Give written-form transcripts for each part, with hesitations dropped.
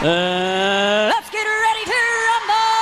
Let's get ready to rumble!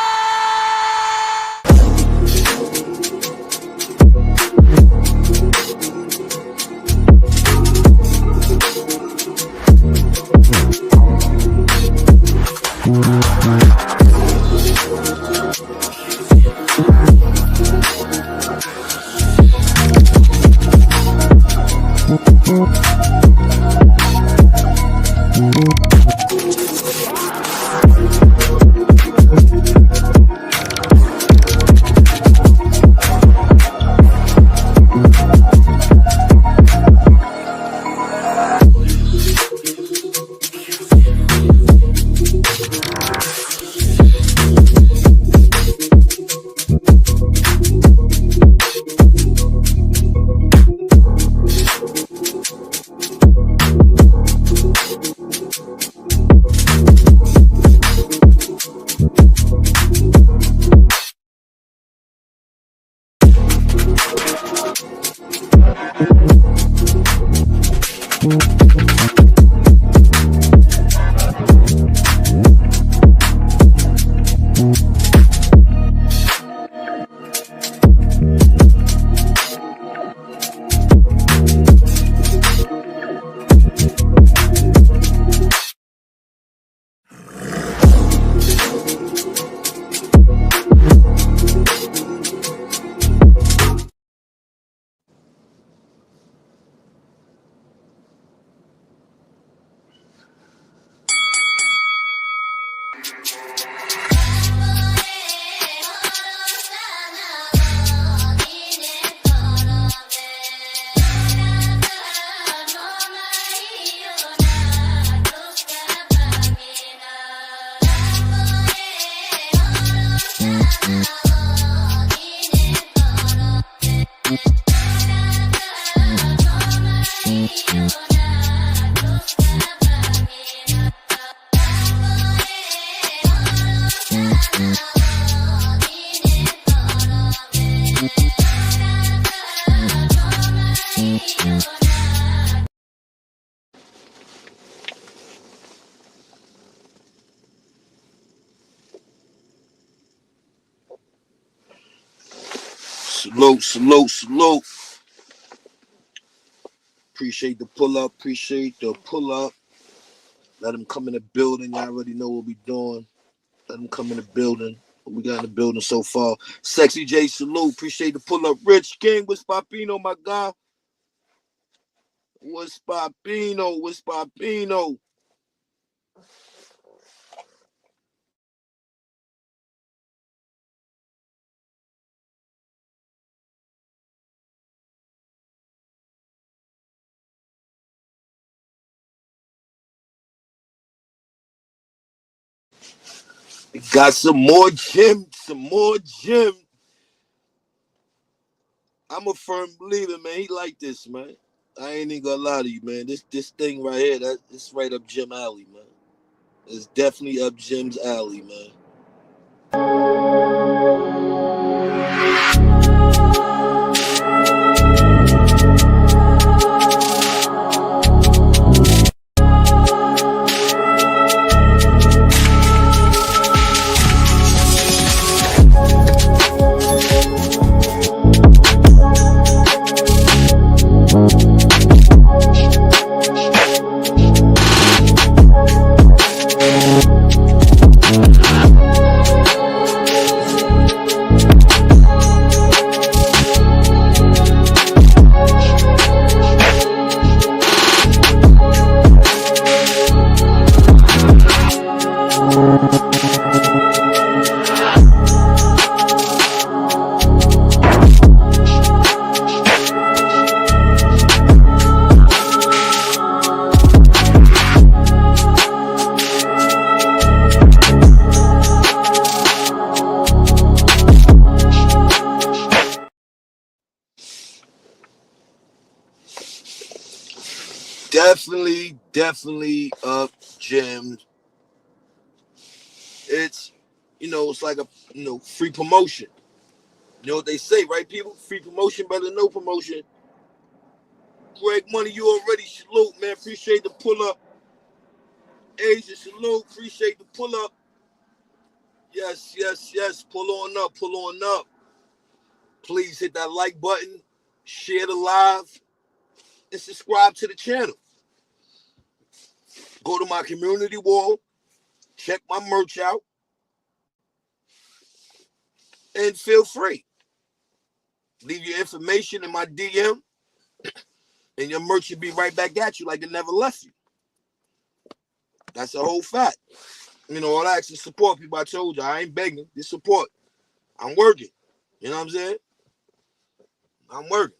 Salute, salute, salute. Appreciate the pull up. Appreciate the pull up. Let them come in the building. Y'all already know what we doing. Let them come in the building. What we got in the building so far. Sexy J, salute. Appreciate the pull up. Rich King, what's Papino, my guy? What's Papino? What's Papino? We got some more gems. Some more gems. I'm a firm believer, man. He like this, man. I ain't even gonna lie to you, man. This thing right here, it's right up Jim alley, man. It's definitely up Jim's alley, man. Definitely up Jim. It's it's like a free promotion. You know what they say, right, people? Free promotion better than no promotion. Greg Money, you already salute, man. Appreciate the pull up. Asia, salute. Appreciate pull up. Yes, yes, yes. Pull on up, pull on up. Please hit that like button, share the live, and subscribe to the channel. Go to my community wall, check my merch out, and feel free. Leave your information in my DM, and your merch will be right back at you like it never left you. That's a whole fact. All I ask is support people. I told you, I ain't begging. Just support. I'm working. You know what I'm saying? I'm working.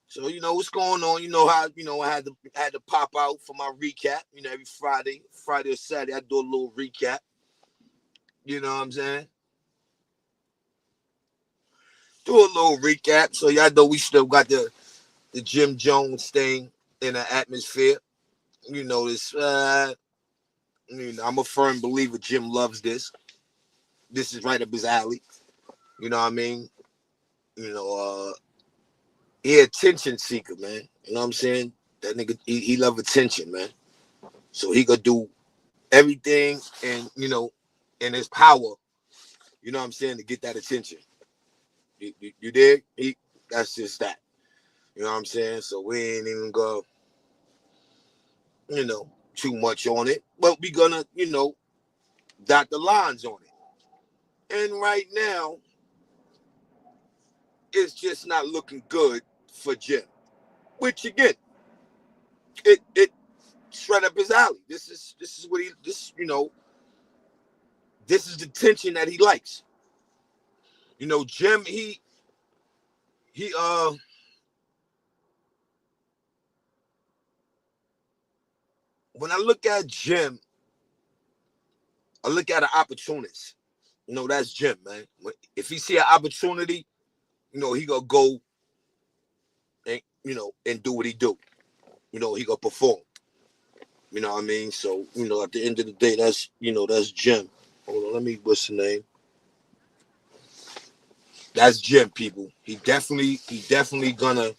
So what's going on. How I had to pop out for my recap. Every Friday or Saturday, I do a little recap. You know what I'm saying? Do a little recap. So y'all know we still got the Jim Jones thing in the atmosphere. This. I'm a firm believer. Jim loves this. This is right up his alley. You know what I mean? He attention seeker, man. You know what I'm saying? That nigga, he love attention, man. So he could do everything and in his power, you know what I'm saying, to get that attention. You dig? That's just that. You know what I'm saying? So we ain't even go, too much on it. But we gonna, dot the lines on it. And right now, it's just not looking good for Jim. Which again, it straight up his alley. This is what this is the tension that he likes. Jim, he when I look at Jim, I look at an opportunist. That's Jim, man. If he see an opportunity, he gonna go and and do what he do. He gonna perform. You know what I mean? So, at the end of the day, that's Jim. Hold on, what's the name? That's Jim, people. He definitely gonna,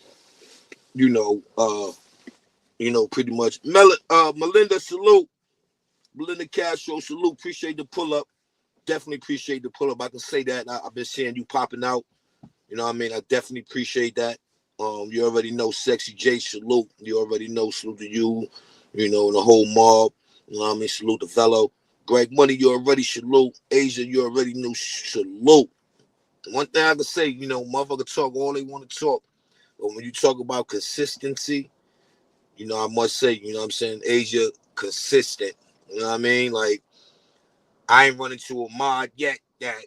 pretty much. Melinda, salute. Melinda Castro, salute. Appreciate the pull up. Definitely appreciate the pull up. I can say that. I've been seeing you popping out. You know what I mean? I definitely appreciate that. You already know Sexy J, salute. You already know, salute to you, the whole mob. You know what I mean? Salute to Velo. Greg Money, you already salute. Asia, you already know, salute. One thing I can say, motherfuckers talk all they want to talk. But when you talk about consistency, I must say, you know what I'm saying, Asia, consistent. You know what I mean? Like, I ain't run into a mod yet that,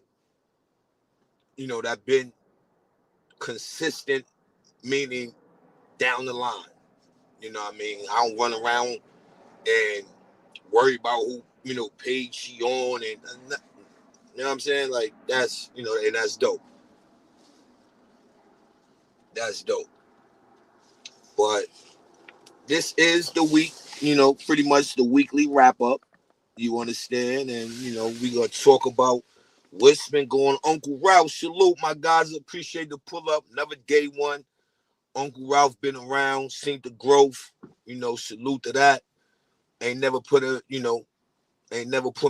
that been consistent, meaning down the line. You know what I mean? I don't run around and worry about who, page she on and you know what I'm saying? Like, that's, and that's dope. That's dope. But this is the week, pretty much the weekly wrap up. You understand? And, we going to talk about what's been going on. Uncle Ralph, salute. My guys, appreciate the pull up. Another day one. Uncle Ralph been around, seen the growth. Salute to that. Ain't never put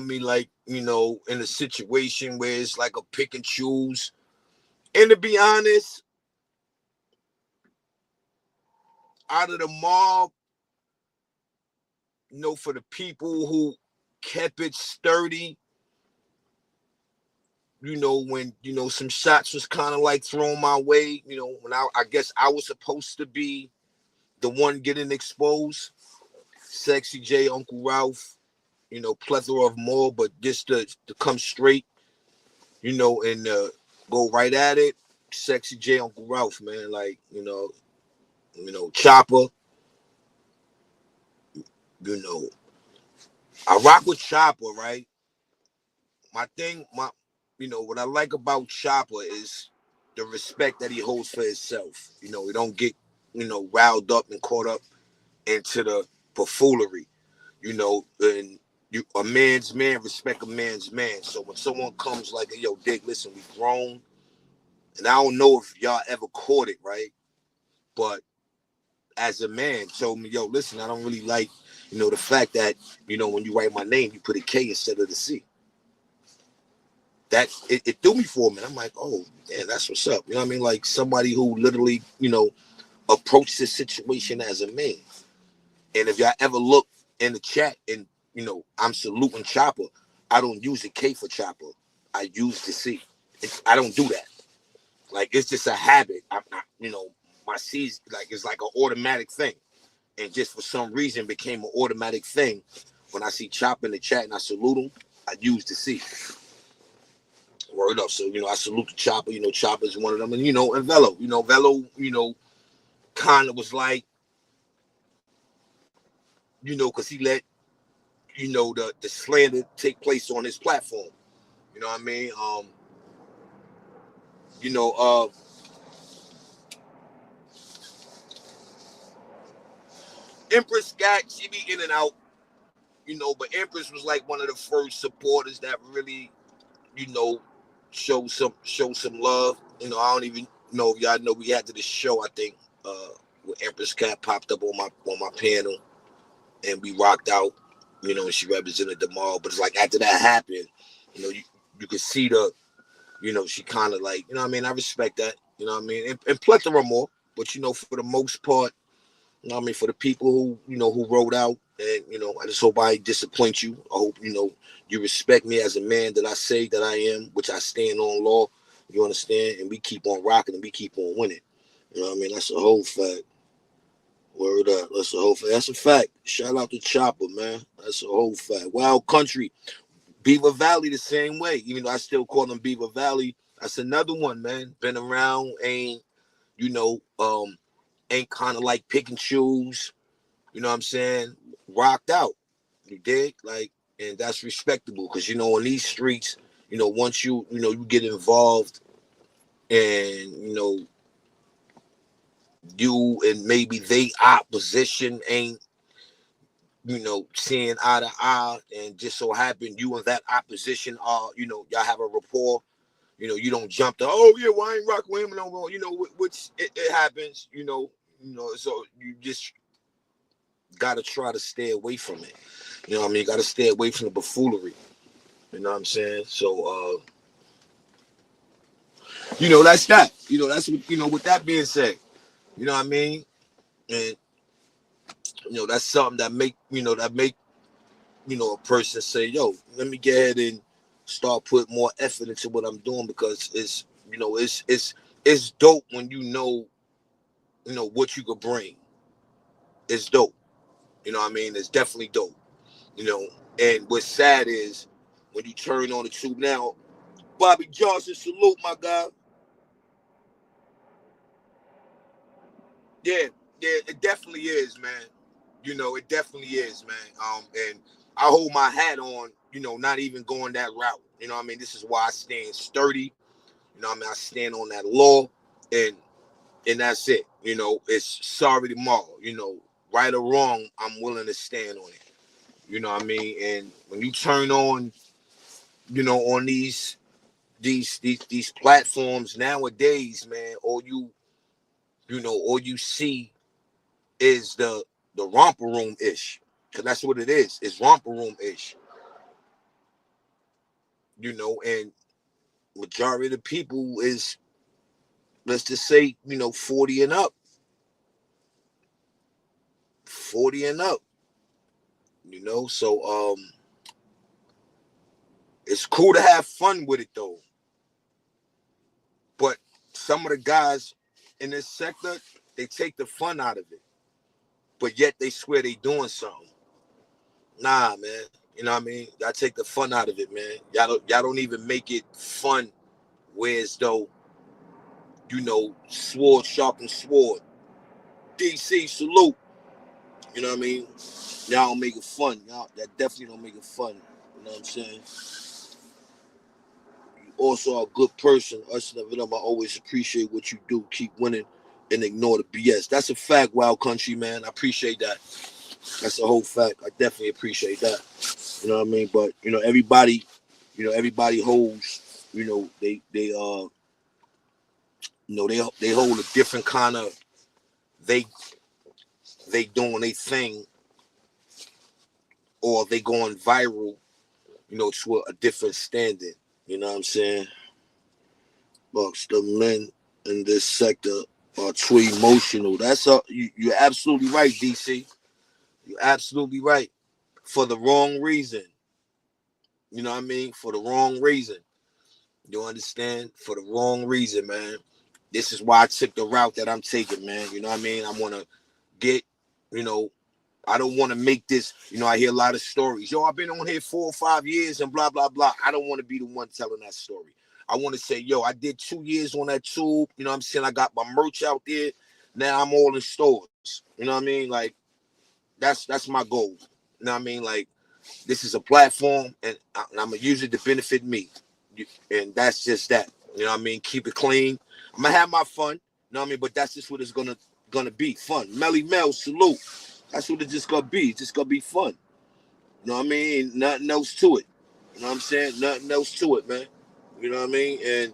me like, in a situation where it's like a pick and choose. And to be honest, out of the mob, for the people who kept it sturdy, when, some shots was kind of like thrown my way, when I guess I was supposed to be the one getting exposed. Sexy J, Uncle Ralph, plethora of more, but just to come straight, and go right at it. Sexy J, Uncle Ralph, man, like, Chopper, I rock with Chopper, right? What I like about Chopper is the respect that he holds for himself. He don't get, riled up and caught up into the buffoonery, and a man's man respect a man's man. So when someone comes like, yo, Dick, listen, we grown, and I don't know if y'all ever caught it, right? But as a man, told me, yo, listen, I don't really like, the fact that, when you write my name, you put a K instead of the C. That it threw me for a minute. I'm like, oh, yeah, that's what's up. You know what I mean? Like somebody who literally, approached this situation as a man. And if y'all ever look in the chat and, I'm saluting Chopper, I don't use the K for Chopper. I use the C. I don't do that. Like, it's just a habit. My C's, like, it's like an automatic thing. And just for some reason became an automatic thing. When I see Chopper in the chat and I salute him, I use the C. Word up. So, I salute the Chopper. Chopper's one of them. And, and Velo. Velo, kind of was like, because he let, the slander take place on his platform. You know what I mean? Empress Scott, she be in and out, but Empress was like one of the first supporters that really, show some love. I don't even know if y'all know we had to the show, I think, where Empress Cat popped up on my panel and we rocked out, and she represented the mall. But it's like after that happened, you could see she kind of like, I mean, I respect that, I mean, and plethora more, but for the most part, I mean, for the people who, who wrote out, and, I just hope I disappoint you. I hope, you respect me as a man that I say that I am, which I stand on law, you understand? And we keep on rocking and we keep on winning. You know what I mean? That's a whole fact. Word up. That's a whole fact. That's a fact. Shout out to Chopper, man. That's a whole fact. Wild Country. Beaver Valley the same way. Even though I still call them Beaver Valley. That's another one, man. Been around, ain't kind of like pick and choose. You know what I'm saying? Rocked out. You dig? Like, and that's respectable because in these streets, once you get involved and you and maybe they opposition ain't seeing eye to eye, and just so happen you and that opposition are, y'all have a rapport. You don't jump to, oh yeah, well I ain't rocking with him no more. Which it happens. So you just gotta try to stay away from it. You know what I mean? You gotta stay away from the buffoonery. You know what I'm saying? So that's that. That's what, with that being said, you know what I mean? And that's something that make a person say, yo, let me get ahead and start putting more effort into what I'm doing, because it's dope when what you could bring. It's dope. You know what I mean? It's definitely dope. And what's sad is when you turn on the tube now, Bobby Johnson, salute my guy. Yeah, it definitely is, man. It definitely is, man. And I hold my hat on, not even going that route. You know what I mean? This is why I stand sturdy. You know what I mean? I stand on that law, and that's it. It's sorry tomorrow. Right or wrong, I'm willing to stand on it. You know what I mean? And when you turn on, on these platforms nowadays, man, all you see is the romper room ish, because that's what it is. It's romper room ish. And majority of the people is, let's just say, 40 and up. 40 and up. So it's cool to have fun with it though. But some of the guys in this sector, they take the fun out of it. But yet they swear they doing something. Nah, man. You know what I mean? Y'all take the fun out of it, man. Y'all don't even make it fun, whereas though, sword sharpen sword. DC, salute. You know what I mean? Y'all don't make it fun. Y'all that definitely don't make it fun. You know what I'm saying? You also are a good person. Us and them, I always appreciate what you do. Keep winning and ignore the BS. That's a fact, Wild Country, man. I appreciate that. That's a whole fact. I definitely appreciate that. You know what I mean? But everybody holds, they hold a different kind of, they doing their thing or they going viral, to a different standard. You know what I'm saying? Bucks, the men in this sector are too emotional. You're absolutely right, DC. You're absolutely right. For the wrong reason. You know what I mean? For the wrong reason. You understand? For the wrong reason, man. This is why I took the route that I'm taking, man. You know what I mean? I want to get, I don't want to make this, I hear a lot of stories. Yo, I've been on here 4 or 5 years and blah, blah, blah. I don't want to be the one telling that story. I want to say, yo, I did 2 years on that tube. You know what I'm saying? I got my merch out there. Now I'm all in stores. You know what I mean? Like, that's my goal. You know what I mean? Like, this is a platform, and I'm going to use it to benefit me. And that's just that. You know what I mean? Keep it clean. I'm going to have my fun. You know what I mean? But that's just what it's gonna be. Fun. Melly Mel, salute. That's what it's just going to be. It's just going to be fun. You know what I mean? Nothing else to it. You know what I'm saying? Nothing else to it, man. You know what I mean? And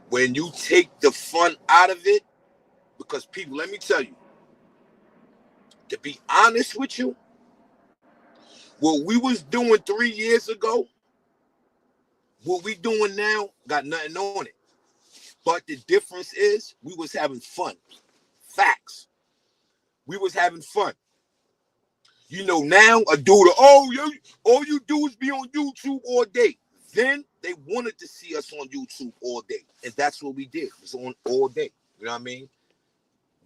when you take the fun out of it, because people, let me tell you, to be honest with you, what we was doing 3 years ago, what we doing now, got nothing on it. But the difference is we was having fun. Facts. We was having fun. Now a dude, all you do is be on YouTube all day. Then they wanted to see us on YouTube all day. And that's what we did. It was on all day. You know what I mean?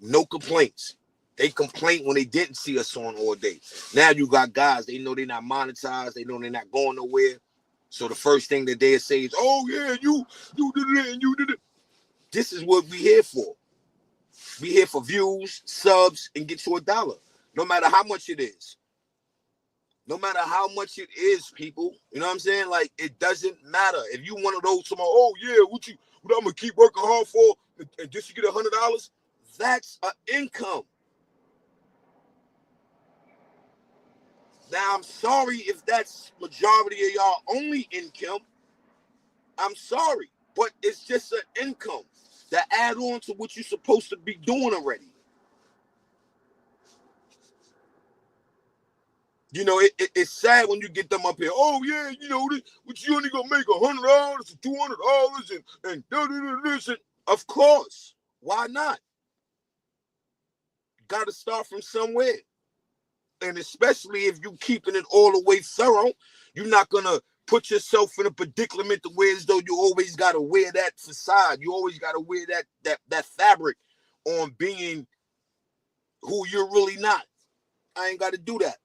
No complaints. They complained when they didn't see us on all day. Now you got guys, they know they're not monetized. They know they're not going nowhere. So the first thing that they say is, oh, yeah, you did it and you did it. This is what we here for. We here for views, subs, and get you $1. No matter how much it is. No matter how much it is, people. You know what I'm saying? Like, it doesn't matter. If you one of those tomorrow, oh, yeah, what I'm going to keep working hard for and just to get $100, that's an income. Now, I'm sorry if that's majority of y'all only income. I'm sorry, but it's just an income that add on to what you're supposed to be doing already. It's sad when you get them up here. Oh yeah, but you only gonna make $100 or $200 and this. And of course, why not? Got to start from somewhere, and especially if you keeping it all the way thorough, you're not gonna put yourself in a predicament to where as though you always gotta wear that facade. You always gotta wear that fabric on being who you're really not. I ain't got to do that.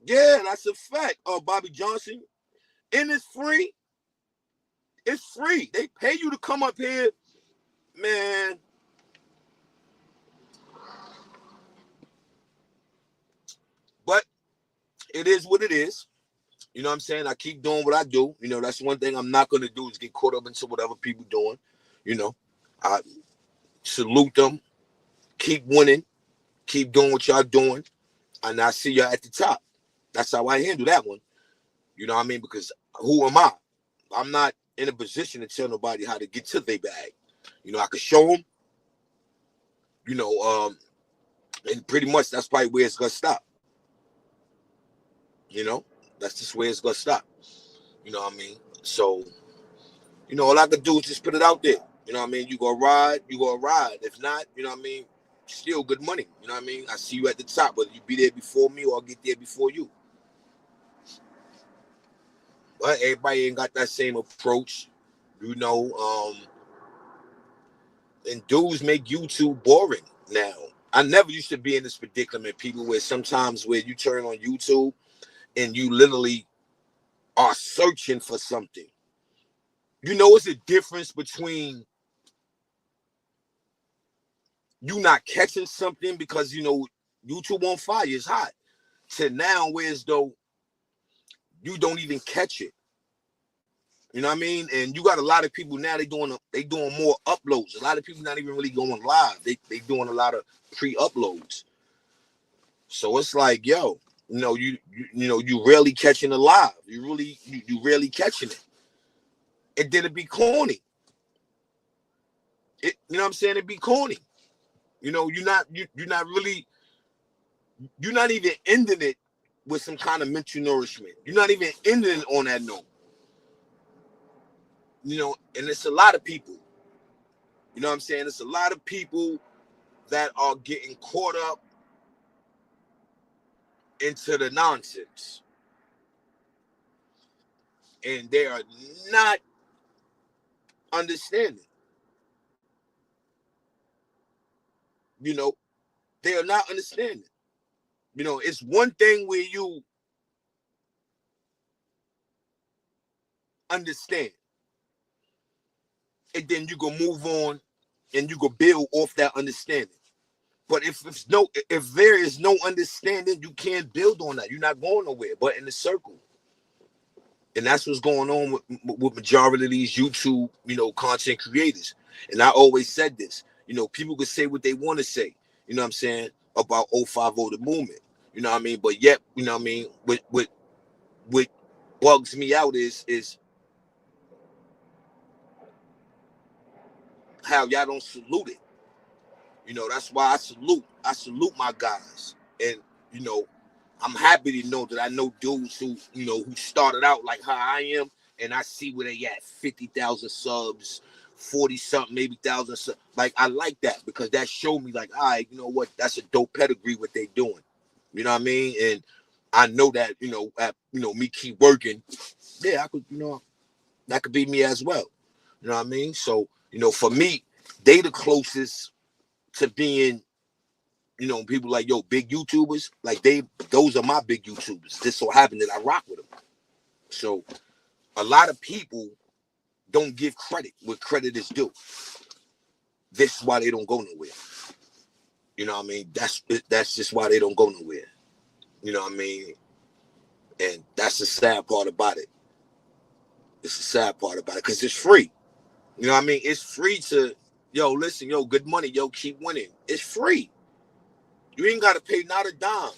Yeah, that's a fact. Bobby Johnson. And it's free. It's free. They pay you to come up here. Man. But it is what it is. You know what I'm saying? I keep doing what I do. That's one thing I'm not going to do is get caught up into whatever people doing. I salute them. Keep winning. Keep doing what y'all doing. And I see y'all at the top. That's how I handle that one. You know what I mean? Because who am I? I'm not in a position to tell nobody how to get to their bag. I could show them. And pretty much that's probably where it's gonna stop. That's just where it's gonna stop. You know what I mean? So, all I could do is just put it out there. You know what I mean? You gonna ride. If not, you know what I mean? Still good money. You know what I mean? I see you at the top, whether you be there before me or I'll get there before you. But everybody ain't got that same approach. And dudes make YouTube boring now. I never used to be in this predicament, people, where sometimes where you turn on YouTube and you literally are searching for something. It's a difference between you not catching something because, YouTube on fire is hot, to now where as though you don't even catch it. You know what I mean? And you got a lot of people now, they doing more uploads. A lot of people not even really going live. They doing a lot of pre-uploads. So it's like, yo, you rarely catching it live. You rarely catching it. And then it be corny. You know what I'm saying? It be corny. You know, you're not even ending it with some kind of mental nourishment. You're not even ending it on that note. You know, and it's a lot of people. You know what I'm saying? It's a lot of people that are getting caught up into the nonsense. And they are not understanding. You know, they are not understanding. You know, it's one thing where you understand, and then you can move on and you can build off that understanding. But if there is no understanding, you can't build on that. You're not going nowhere but in the circle. And that's what's going on with majority of these YouTube, you know, content creators. And I always said this, you know, people could say what they want to say, you know what I'm saying, about 050 the movement. You know what I mean? But yet, you know what I mean, what bugs me out is how y'all don't salute it. You know, that's why I salute my guys. And, you know, I'm happy to know that I know dudes who, you know, who started out like how I am, and I see where they at, 50,000 subs, 40 something, maybe thousand subs. Like, I like that because that showed me like, all right, you know what, that's a dope pedigree what they doing. You know what I mean? And I know that, you know, me keep working. Yeah, I could, you know, that could be me as well. You know what I mean? So, you know, for me, they the closest to being, you know, people like, yo, big YouTubers, like those are my big YouTubers. Just so happened that I rock with them. So a lot of people don't give credit where credit is due. This is why they don't go nowhere. You know what I mean? That's just why they don't go nowhere. You know what I mean? And that's the sad part about it. It's the sad part about it because it's free. You know what I mean? It's free to, yo, listen, yo, good money, yo, keep winning. It's free. You ain't got to pay not a dime.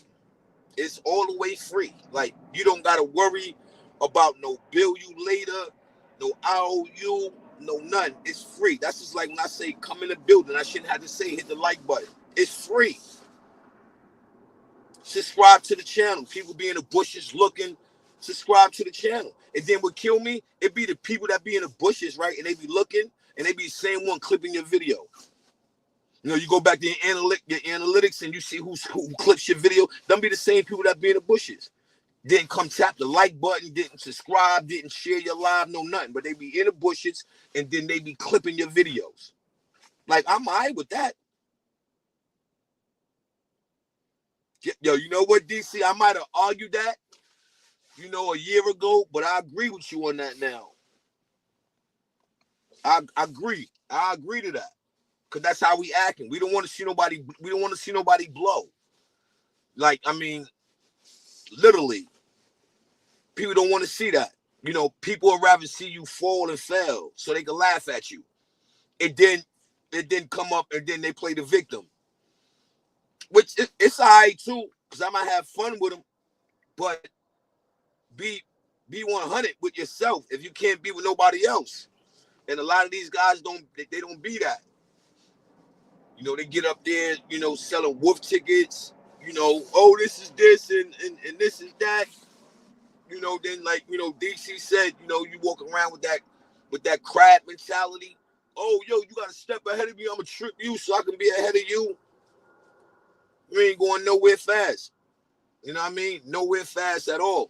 It's all the way free. Like, you don't got to worry about no bill you later, no IOU, no none. It's free. That's just like when I say come in the building. I shouldn't have to say hit the like button. It's free. Subscribe to the channel. People be in the bushes looking. Subscribe to the channel. And then what kill me, it be the people that be in the bushes, right? And they be looking, and they be the same one clipping your video. You know, you go back to your analytics and you see who clips your video. Them be the same people that be in the bushes. Didn't come tap the like button, didn't subscribe, didn't share your live, no nothing. But they be in the bushes and then they be clipping your videos. Like, I'm all right with that. Yo, you know what, DC? I might have argued that, you know, a year ago, but I agree with you on that now. I agree. I agree to that. Because that's how we acting. We don't want to see nobody blow. Like, I mean, literally, people don't want to see that. You know, people would rather see you fall and fail so they can laugh at you. It didn't come up and then they play the victim. Which it's all right too, because I might have fun with them, but be 100 with yourself if you can't be with nobody else. And a lot of these guys they don't be that. You know, they get up there, you know, selling wolf tickets, you know, oh, this is this and this is that. You know, then like, you know, DC said, you know, you walk around with that crab mentality. Oh, yo, you gotta step ahead of me. I'm gonna trip you so I can be ahead of you. You ain't going nowhere fast. You know what I mean? Nowhere fast at all.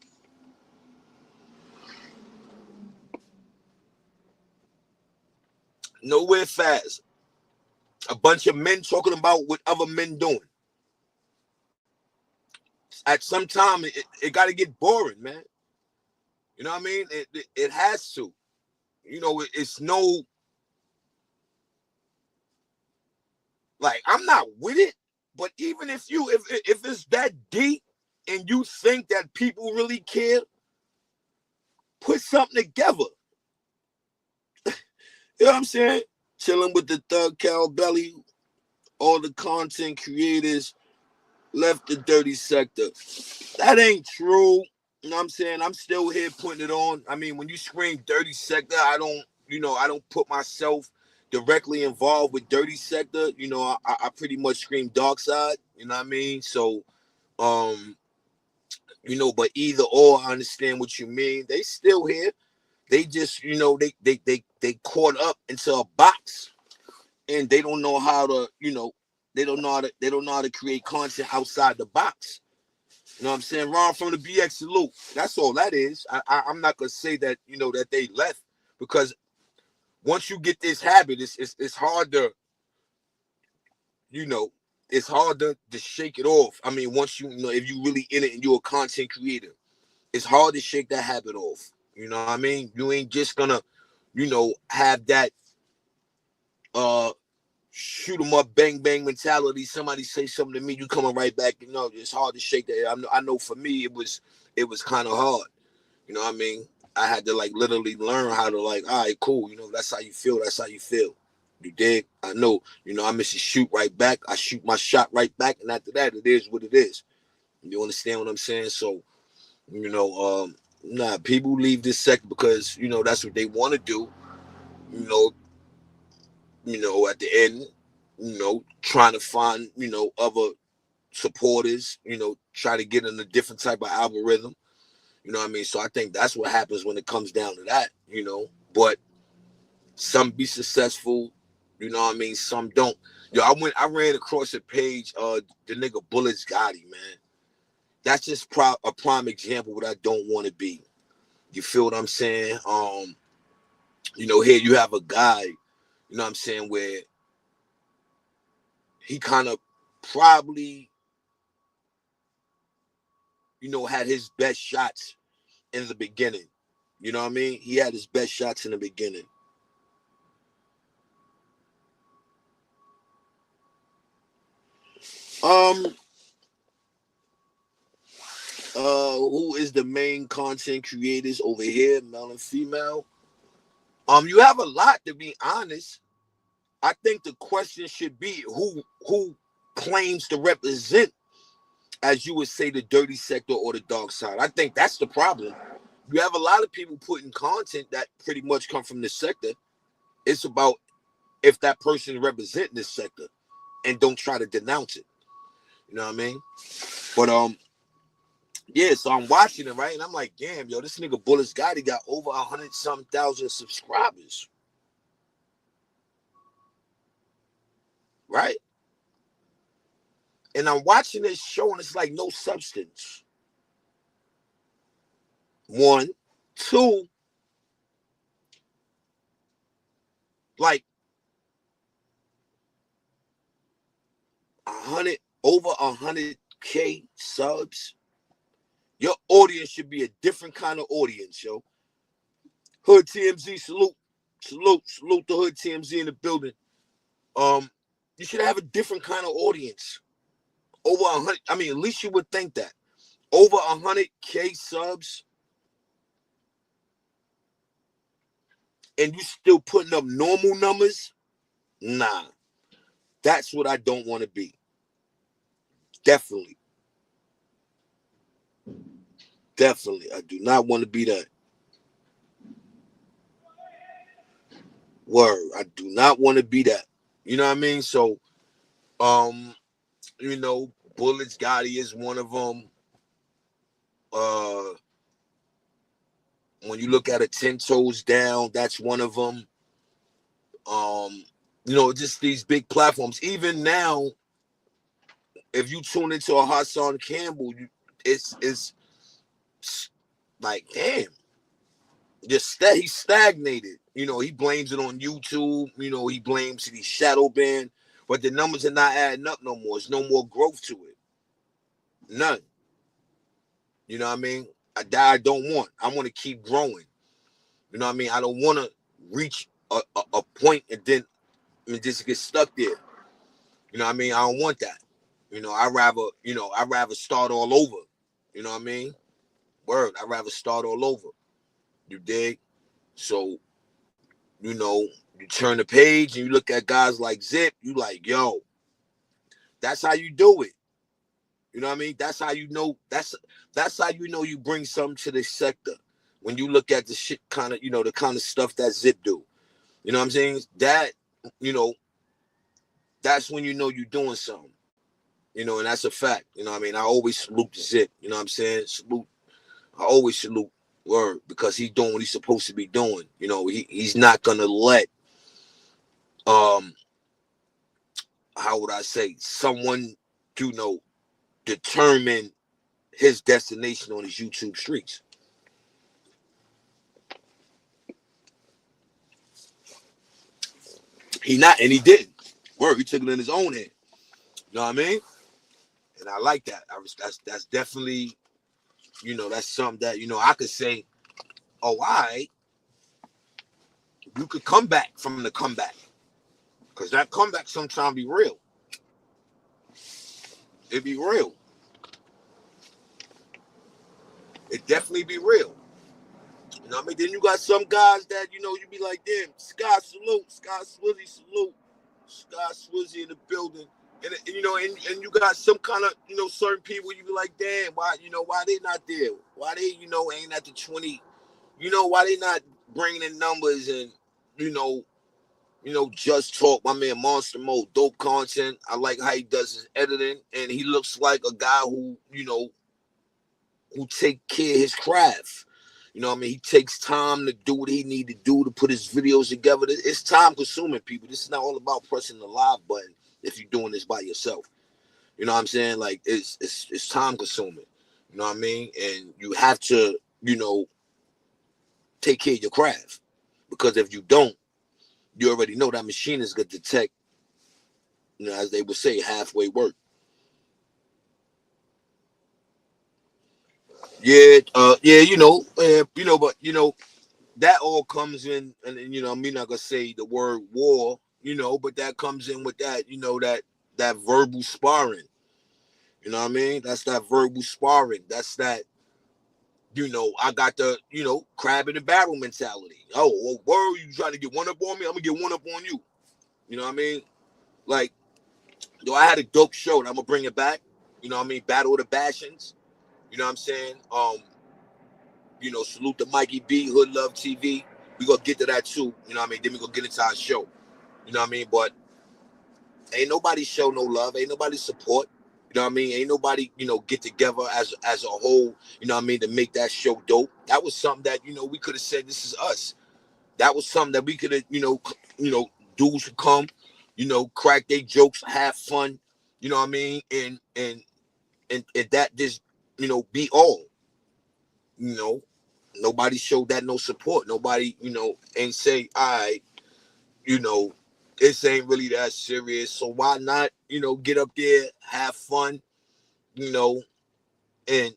Nowhere fast. A bunch of men talking about what other men doing. At some time, it got to get boring, man. You know what I mean? It has to. You know, it's no, like, I'm not with it, but even if it's that deep and you think that people really care, put something together. You know what I'm saying? Chilling with the Thug Cow Belly, all the content creators left the dirty sector. That ain't true. You know what I'm saying? I'm still here putting it on. I mean, when you scream dirty sector, I don't put myself directly involved with dirty sector, you know, I pretty much scream dark side, you know what I mean? So, you know, but either or, I understand what you mean. They still here. They just, you know, they caught up into a box, and they don't know how to, you know, they don't know how to create content outside the box. You know what I'm saying? Ron from the BX salute. That's all that is. I'm not gonna say that, you know, that they left, because once you get this habit, it's hard to, you know, it's hard to shake it off. I mean, once you know, if you really in it and you're a content creator, it's hard to shake that habit off. You know what I mean? You ain't just gonna, you know, have that shoot 'em up, bang bang mentality. Somebody say something to me, you coming right back. You know, it's hard to shake that. I know for me, it was kind of hard. You know what I mean? I had to like literally learn how to like, all right, cool. You know, that's how you feel. That's how you feel. You dig? I know. You know, I miss to shoot right back. I shoot my shot right back, and after that, it is what it is. You understand what I'm saying? So, you know, nah, people leave this sector because, you know, that's what they want to do. You at the end, you know, trying to find, you know, other supporters, you know, try to get in a different type of algorithm. You know what I mean? So I think that's what happens when it comes down to that, you know. But some be successful, you know what I mean? Some don't. Yo, I ran across a page, the nigga Bullets Gotti, man. That's just a prime example of what I don't want to be. You feel what I'm saying? You know, here you have a guy, you know what I'm saying, where he kind of probably, you know, had his best shots in the beginning. You know what I mean? He had his best shots in the beginning. Who is the main content creators over here, male and female? You have a lot, to be honest. I think the question should be who claims to represent, as you would say, the dirty sector or the dark side. I think that's the problem. You have a lot of people putting content that pretty much come from this sector. It's about if that person is representing this sector and don't try to denounce it. You know what I mean? But yeah, so I'm watching it, right? And I'm like, damn, yo, this nigga Bullets Gotti got over 100-something thousand subscribers. Right? And I'm watching this show and it's like no substance. One. Two, like 100K subs. Your audience should be a different kind of audience, yo. Hood TMZ, salute. Salute the Hood TMZ in the building. You should have a different kind of audience. Over 100, I mean, at least you would think that. Over 100K subs, and you still putting up normal numbers? Nah. That's what I don't want to be. Definitely. Definitely. I do not want to be that. Word. I do not want to be that. You know what I mean? So, you know, Bullets Gotti is one of them. When you look at it 10 toes down, that's one of them. You know, just these big platforms. Even now, if you tune into a Hassan Campbell, it's like, damn, he's stagnated. You know, he blames it on YouTube. You know, he blames it. He's shadow banned, but the numbers are not adding up no more. There's no more growth to it. None. You know what I mean? I don't want. I want to keep growing. You know what I mean? I don't want to reach a point and then just get stuck there. You know what I mean? I don't want that. You know, I'd rather start all over. You know what I mean? Word. I'd rather start all over. You dig? So, you know, you turn the page and you look at guys like Zip, you like, yo, that's how you do it. You know what I mean? That's how you know, that's how you know you bring something to this sector. When you look at the shit kind of, you know, the kind of stuff that Zip do. You know what I'm saying? That you know, that's when you know you're doing something. You know, and that's a fact. You know what I mean? I always salute the Zip. You know what I'm saying? Salute. I always salute Word because he's doing what he's supposed to be doing. You know, he's not gonna let um how would I say someone, you know, determine his destination on his YouTube streets. He not, and he didn't. Word, he took it in his own hand. You know what I mean? And I like that. That's definitely, you know, that's something that, you know, I could say, oh, you could come back from the comeback. Because that comeback sometimes be real. It be real. It definitely be real. You know what I mean? Then you got some guys that, you know, you be like, damn, Scott salute, Scott Swizzy salute, Scott Swizzy in the building. And you know, and you got some kind of, you know, certain people you be like, damn, why, you know, why they not there? Why they, you know, ain't at the 20, you know, why they not bringing in numbers and, you know, just talk. My man Monster Mode, dope content. I like how he does his editing, and he looks like a guy who, you know, who take care of his craft. You know what I mean? He takes time to do what he need to do to put his videos together. It's time consuming, people. This is not all about pressing the live button if you're doing this by yourself. You know what I'm saying? Like it's time consuming. You know what I mean? And you have to, you know, take care of your craft. Because if you don't, you already know that machine is gonna detect, you know, as they would say, halfway work. Yeah, but you know, that all comes in, and you know, I'm not gonna say the word war, you know, but that comes in with that, you know, that verbal sparring. You know what I mean? That's that verbal sparring. That's that, you know, I got the, you know, crab in the barrel mentality. Oh, well, word, you trying to get one up on me? I'm gonna get one up on you. You know what I mean? Like, though I had a dope show, and I'm gonna bring it back. You know what I mean? Battle of the Bastions. You know what I'm saying? You know, salute to Mikey B, Hood Love TV. We gonna get to that too. You know what I mean? Then we gonna get into our show. You know what I mean? But ain't nobody show no love. Ain't nobody support. You know what I mean? Ain't nobody, you know, get together as a whole, you know what I mean, to make that show dope. That was something that, you know, we could have said this is us. That was something that we could have, dudes could come, you know, crack their jokes, have fun, you know what I mean? And that just, you know, be all. You know, nobody showed that no support. Nobody, you know, ain't say, all right, you know, this ain't really that serious. So why not, you know, get up there, have fun, you know, and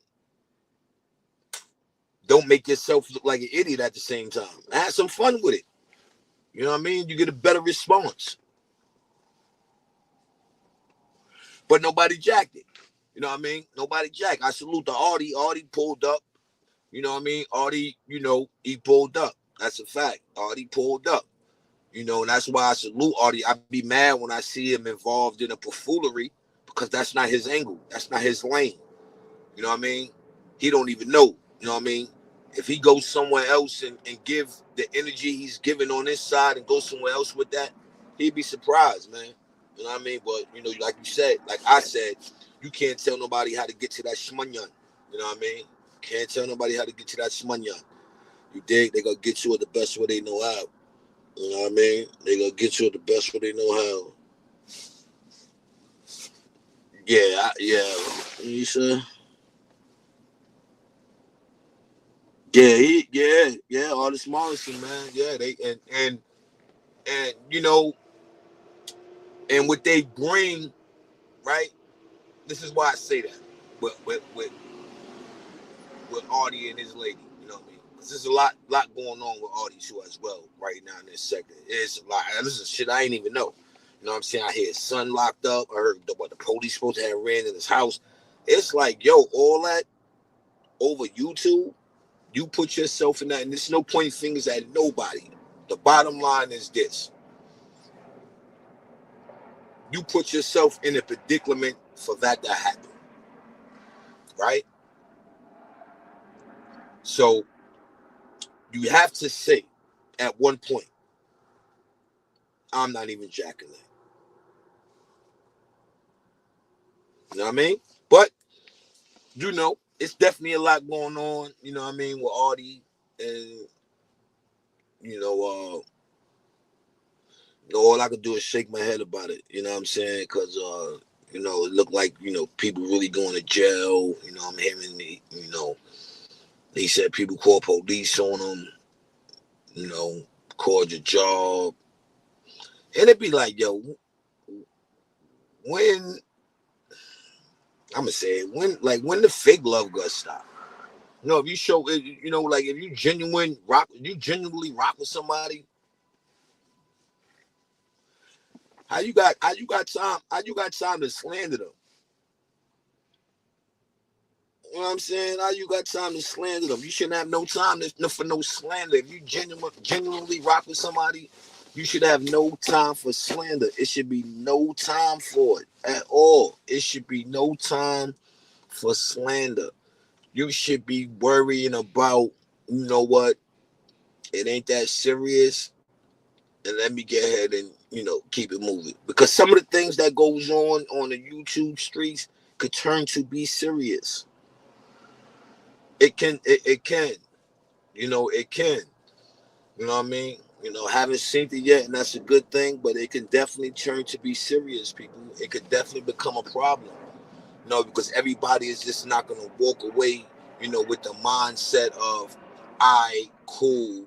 don't make yourself look like an idiot at the same time. Have some fun with it. You know what I mean? You get a better response. But nobody jacked it. You know what I mean? Nobody jacked. I salute the Audi. Audi pulled up. You know what I mean? Audi, you know, he pulled up. That's a fact. Audi pulled up. You know, and that's why I salute Audi. I'd be mad when I see him involved in a buffoonery because that's not his angle. That's not his lane. You know what I mean? He don't even know. You know what I mean? If he goes somewhere else and give the energy he's giving on this side and go somewhere else with that, he'd be surprised, man. You know what I mean? But, you know, like you said, like I said, you can't tell nobody how to get to that shmunyan. You know what I mean? Can't tell nobody how to get to that shmunyan. You dig? They gonna get you at the best way they know how. You know what I mean? They gonna get you at the best way they know how. Yeah. You sure? Yeah. All the smallest, man. Yeah, they and you know, and what they bring, right? This is why I say that with Audie and his lady. You know what I mean? Because there's a lot going on with Audie too as well right now in this sector. It's a lot. This is shit I ain't even know. You know what I'm saying? I hear his son locked up. I heard what the police supposed to have ran in his house. It's like, yo, all that over YouTube. You put yourself in that, and there's no pointing fingers at nobody. The bottom line is this: you put yourself in a predicament for that to happen, right? So you have to say at one point, I'm not even jacking that. You know what I mean? But, it's definitely a lot going on, with Audie. And, all I could do is shake my head about it. You know what I'm saying? Because, it looked like, people really going to jail. I'm hearing, he said people call police on him, called your job. And it'd be like, yo, when, I'm going to say it, when the fake love gonna stop? If you show, like if you genuinely rock with somebody, how you got time to slander them? You know what I'm saying? How you got time to slander them? You shouldn't have no time for no slander. If you genuinely rock with somebody, you should have no time for slander. It should be no time for it at all. It should be no time for slander. You should be worrying about, you know what, it ain't that serious. And let me get ahead and, keep it moving. Because some of the things that goes on the YouTube streets could turn to be serious. It can. It can. It can. You know what I mean? Haven't seen it yet, and that's a good thing, but it can definitely turn to be serious, people. It could definitely become a problem. Because everybody is just not going to walk away, with the mindset of, I cool,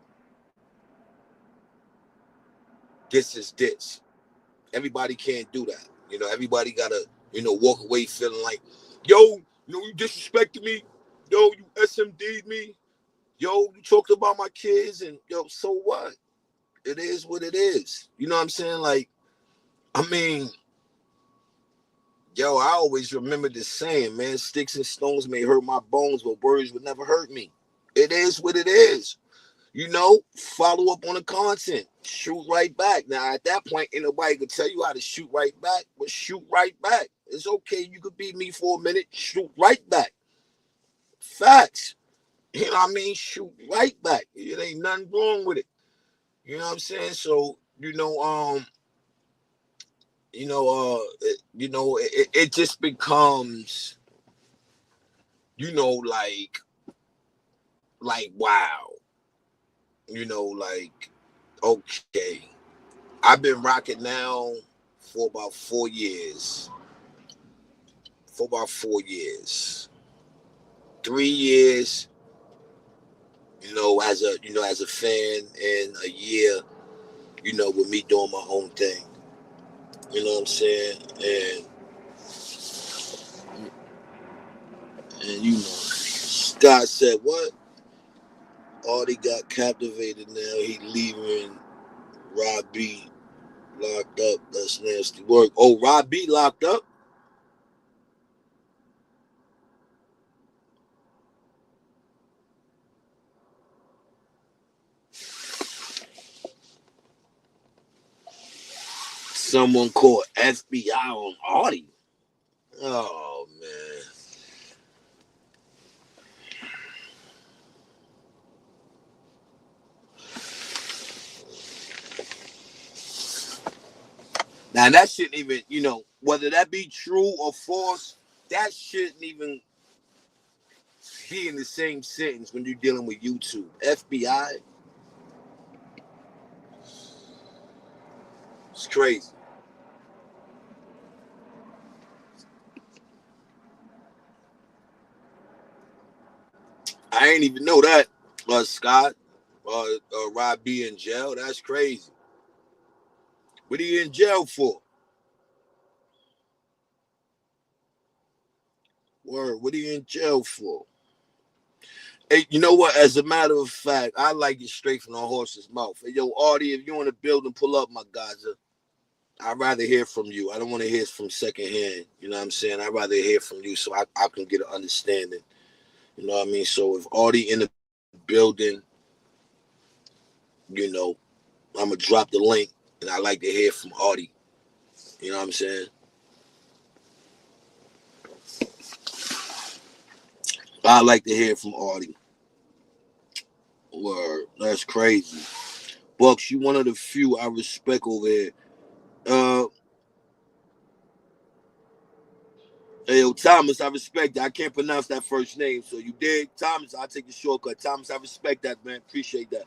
this is this. Everybody can't do that. Everybody got to, walk away feeling like, yo, you disrespected me. Yo, you SMD'd me. Yo, you talked about my kids, and yo, so what? It is what it is. You know what I'm saying? Like, I mean, yo, I always remember this saying, man, sticks and stones may hurt my bones, but words would never hurt me. It is what it is. Follow up on the content. Shoot right back. Now, at that point, ain't nobody could tell you how to shoot right back, but shoot right back. It's okay. You could beat me for a minute. Shoot right back. Facts. You know what I mean? Shoot right back. It ain't nothing wrong with it. You know what I'm saying? So, it just becomes, like wow. Like, okay. I've been rocking now for about 4 years. 3 years, as a fan, and a year, with me doing my own thing. You know what I'm saying? And Scott said, what? Already got captivated now. He leaving Rob B locked up. That's nasty work. Oh, Rob B locked up? Someone called FBI on Audie. Oh, man. Now, that shouldn't even, whether that be true or false, that shouldn't even be in the same sentence when you're dealing with YouTube. FBI? It's crazy. I ain't even know that. Scott, Rob B in jail. That's crazy. What are you in jail for? Word. What are you in jail for? Hey, you know what? As a matter of fact, I like it straight from the horse's mouth. Hey, yo, Audie, if you in the building, pull up, my guys. I'd rather hear from you. I don't want to hear from secondhand. You know what I'm saying? I'd rather hear from you so I can get an understanding. You know what I mean? So if Audie in the building, I'm going to drop the link, and I like to hear from Audie. You know what I'm saying? I like to hear from Audie. Word. That's crazy. Bucks, you one of the few I respect over here. Uh, hey, yo, Thomas, I respect that. I can't pronounce that first name, so you dig, Thomas. I'll take the shortcut. Thomas, I respect that, man. Appreciate that.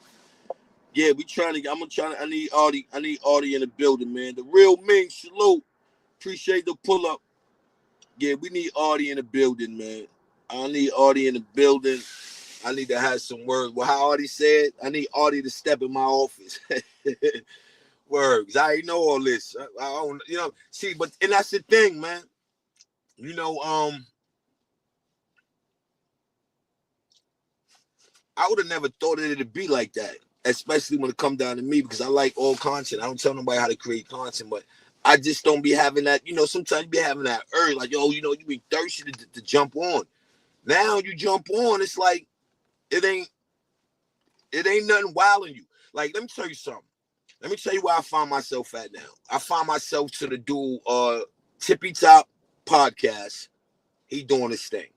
Yeah, we trying to. I'm gonna try to. I need Audie. I need Audie in the building, man. The real Ming salute. Appreciate the pull up. Yeah, we need Audie in the building, man. I need Audie in the building. I need to have some words. Well, how Audie said, I need Audie to step in my office. Words. I ain't know all this. I don't, see, but and that's the thing, man. You know, I would have never thought that it'd be like that, especially when it come down to me, because I like all content. I don't tell nobody how to create content, but I just don't be having that. Sometimes you be having that urge, like, yo, you be thirsty to jump on. Now you jump on, it's like it ain't nothing wilding you. Like, let me tell you something. Let me tell you where I find myself at now. I find myself to the dude Tippy Top podcast. He doing his thing.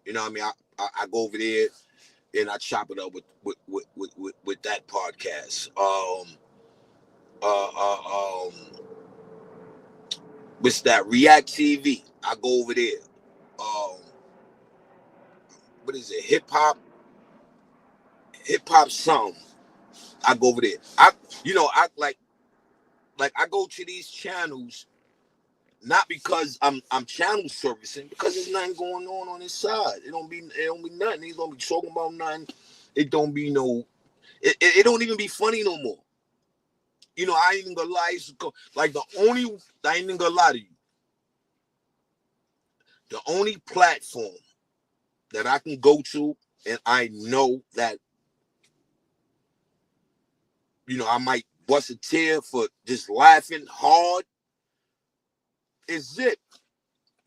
You know what I mean? I go over there and I chop it up with that podcast. What's that? React TV. I go over there. What is it? Hip hop something. I go over there. I I go to these channels not because I'm channel servicing, because there's nothing going on this side. It don't be nothing. They don't be talking about nothing. It don't be no. It don't even be funny no more. I ain't even gonna lie. Like I ain't even gonna lie to you. The only platform that I can go to, and I know that I might bust a tear for just laughing hard, is Zip.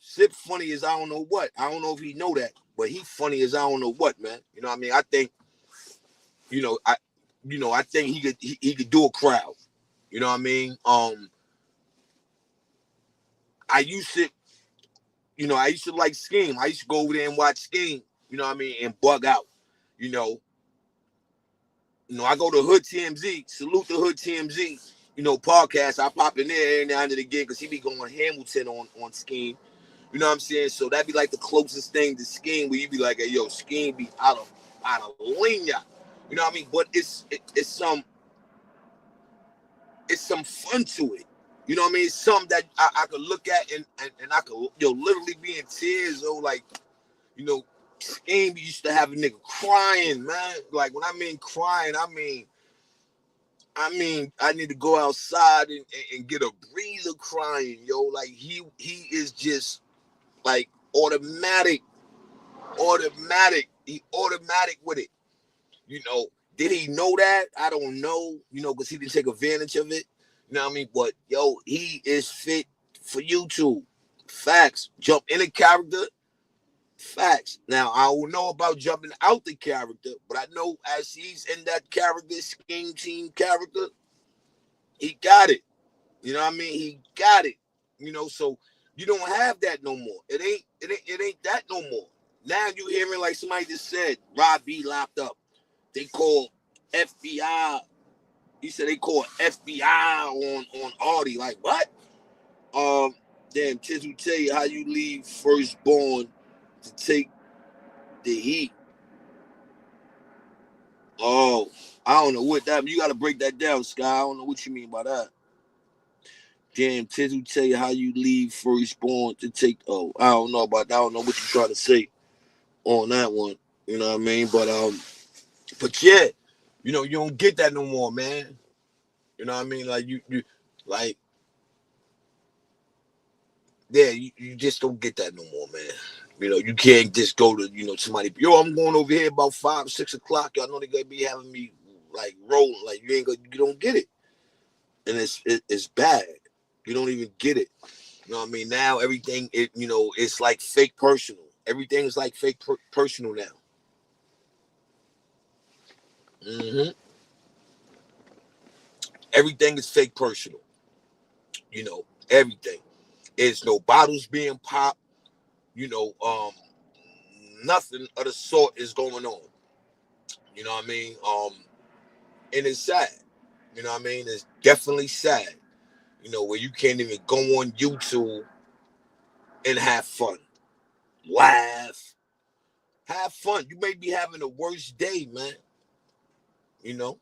Zip funny as I don't know what. I don't know if he know that, but he funny as I don't know what, man. You know what I mean? I think, I think he could do a crowd. You know what I mean? I used to like Scheme. I used to go over there and watch Scheme, you know what I mean, and bug out. You know, I go to Hood TMZ, salute the Hood TMZ, podcast. I pop in there every now and then again because he be going Hamilton on Scheme. You know what I'm saying? So that'd be like the closest thing to Scheme, where you be like, hey, yo, Scheme be out of linea. You know what I mean? But it's some fun to it. You know what I mean? It's something that I could look at and I could literally be in tears. Like, Scheme used to have a nigga crying, man. Like, when I mean crying, I mean I need to go outside and get a breather crying, yo. Like, he is just like automatic. He automatic with it. Did he know that? I don't know, because he didn't take advantage of it. You know what I mean? But, yo, he is fit for YouTube. Facts. Jump in a character. Facts. Now, I don't know about jumping out the character, but I know as he's in that character, Scheme Team character, he got it. You know what I mean? He got it. So you don't have that no more. It ain't that no more. Now you hearing like somebody just said, Rob B locked up. They call FBI. He said they call FBI on Audie. Like, what? Damn, Tiz will tell you how you leave firstborn to take the heat. Oh, I don't know what that. You got to break that down, Sky. I don't know what you mean by that. Damn, Tiz will tell you how you leave firstborn to take. Oh, I don't know about that. I don't know what you're trying to say on that one. You know what I mean? But yeah, you don't get that no more, man. You know what I mean? Like you like, yeah, you just don't get that no more, man. You can't just go to, somebody, yo, I'm going over here about 5, 6 o'clock. Y'all know they gonna be having me like rolling. Like, you don't get it. And it's bad. You don't even get it. You know what I mean? Now everything, it's like fake personal. Everything is like fake personal now. Mm-hmm. Everything is fake personal. Everything. It's no bottles being popped. Nothing of the sort is going on. You know what I mean? And it's sad. You know what I mean? It's definitely sad. You know, where you can't even go on YouTube and have fun, laugh, have fun. You may be having the worst day, man. You know,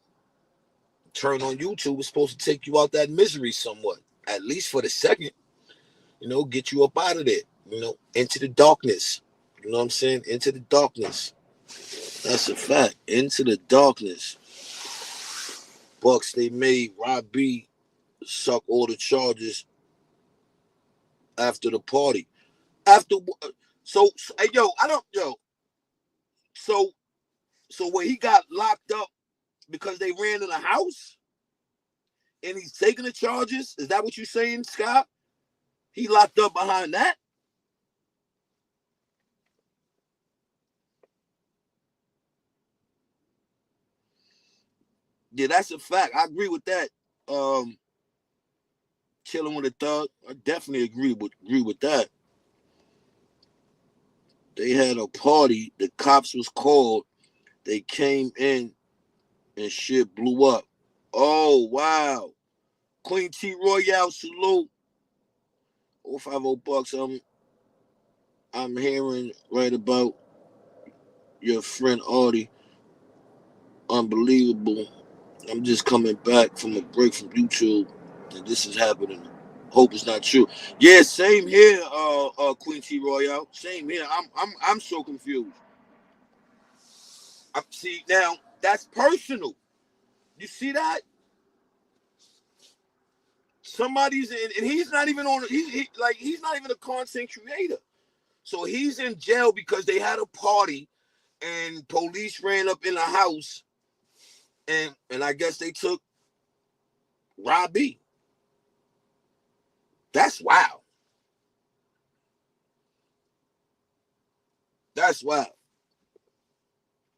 turn on YouTube. It's supposed to take you out that misery somewhat, at least for the second. You know, get you up out of there. You know, into the darkness. You know what I'm saying? Into the darkness. That's a fact. Into the darkness. Bucks they made. Rob B suck all the charges after the party. After hey, yo, I don't yo. So when he got locked up because they ran in the house and he's taking the charges, is that what you're saying, Scott? He locked up behind that? Yeah, that's a fact. I agree with that. Um, Chilling with a thug. I definitely agree with that. They had a party. The cops was called. They came in and shit blew up. Oh wow. Queen T Royale salute. 050 bucks. I'm hearing right about your friend Audie. Unbelievable. I'm just coming back from a break from YouTube, and this is happening. Hope it's not true. Yeah, same here, Queen T Royale. Same here. I'm so confused. I see now that's personal. You see that? Somebody's in, and he's not even on. He's not even a content creator. So he's in jail because they had a party, and police ran up in the house, and I guess they took Robbie. That's wild. That's wild.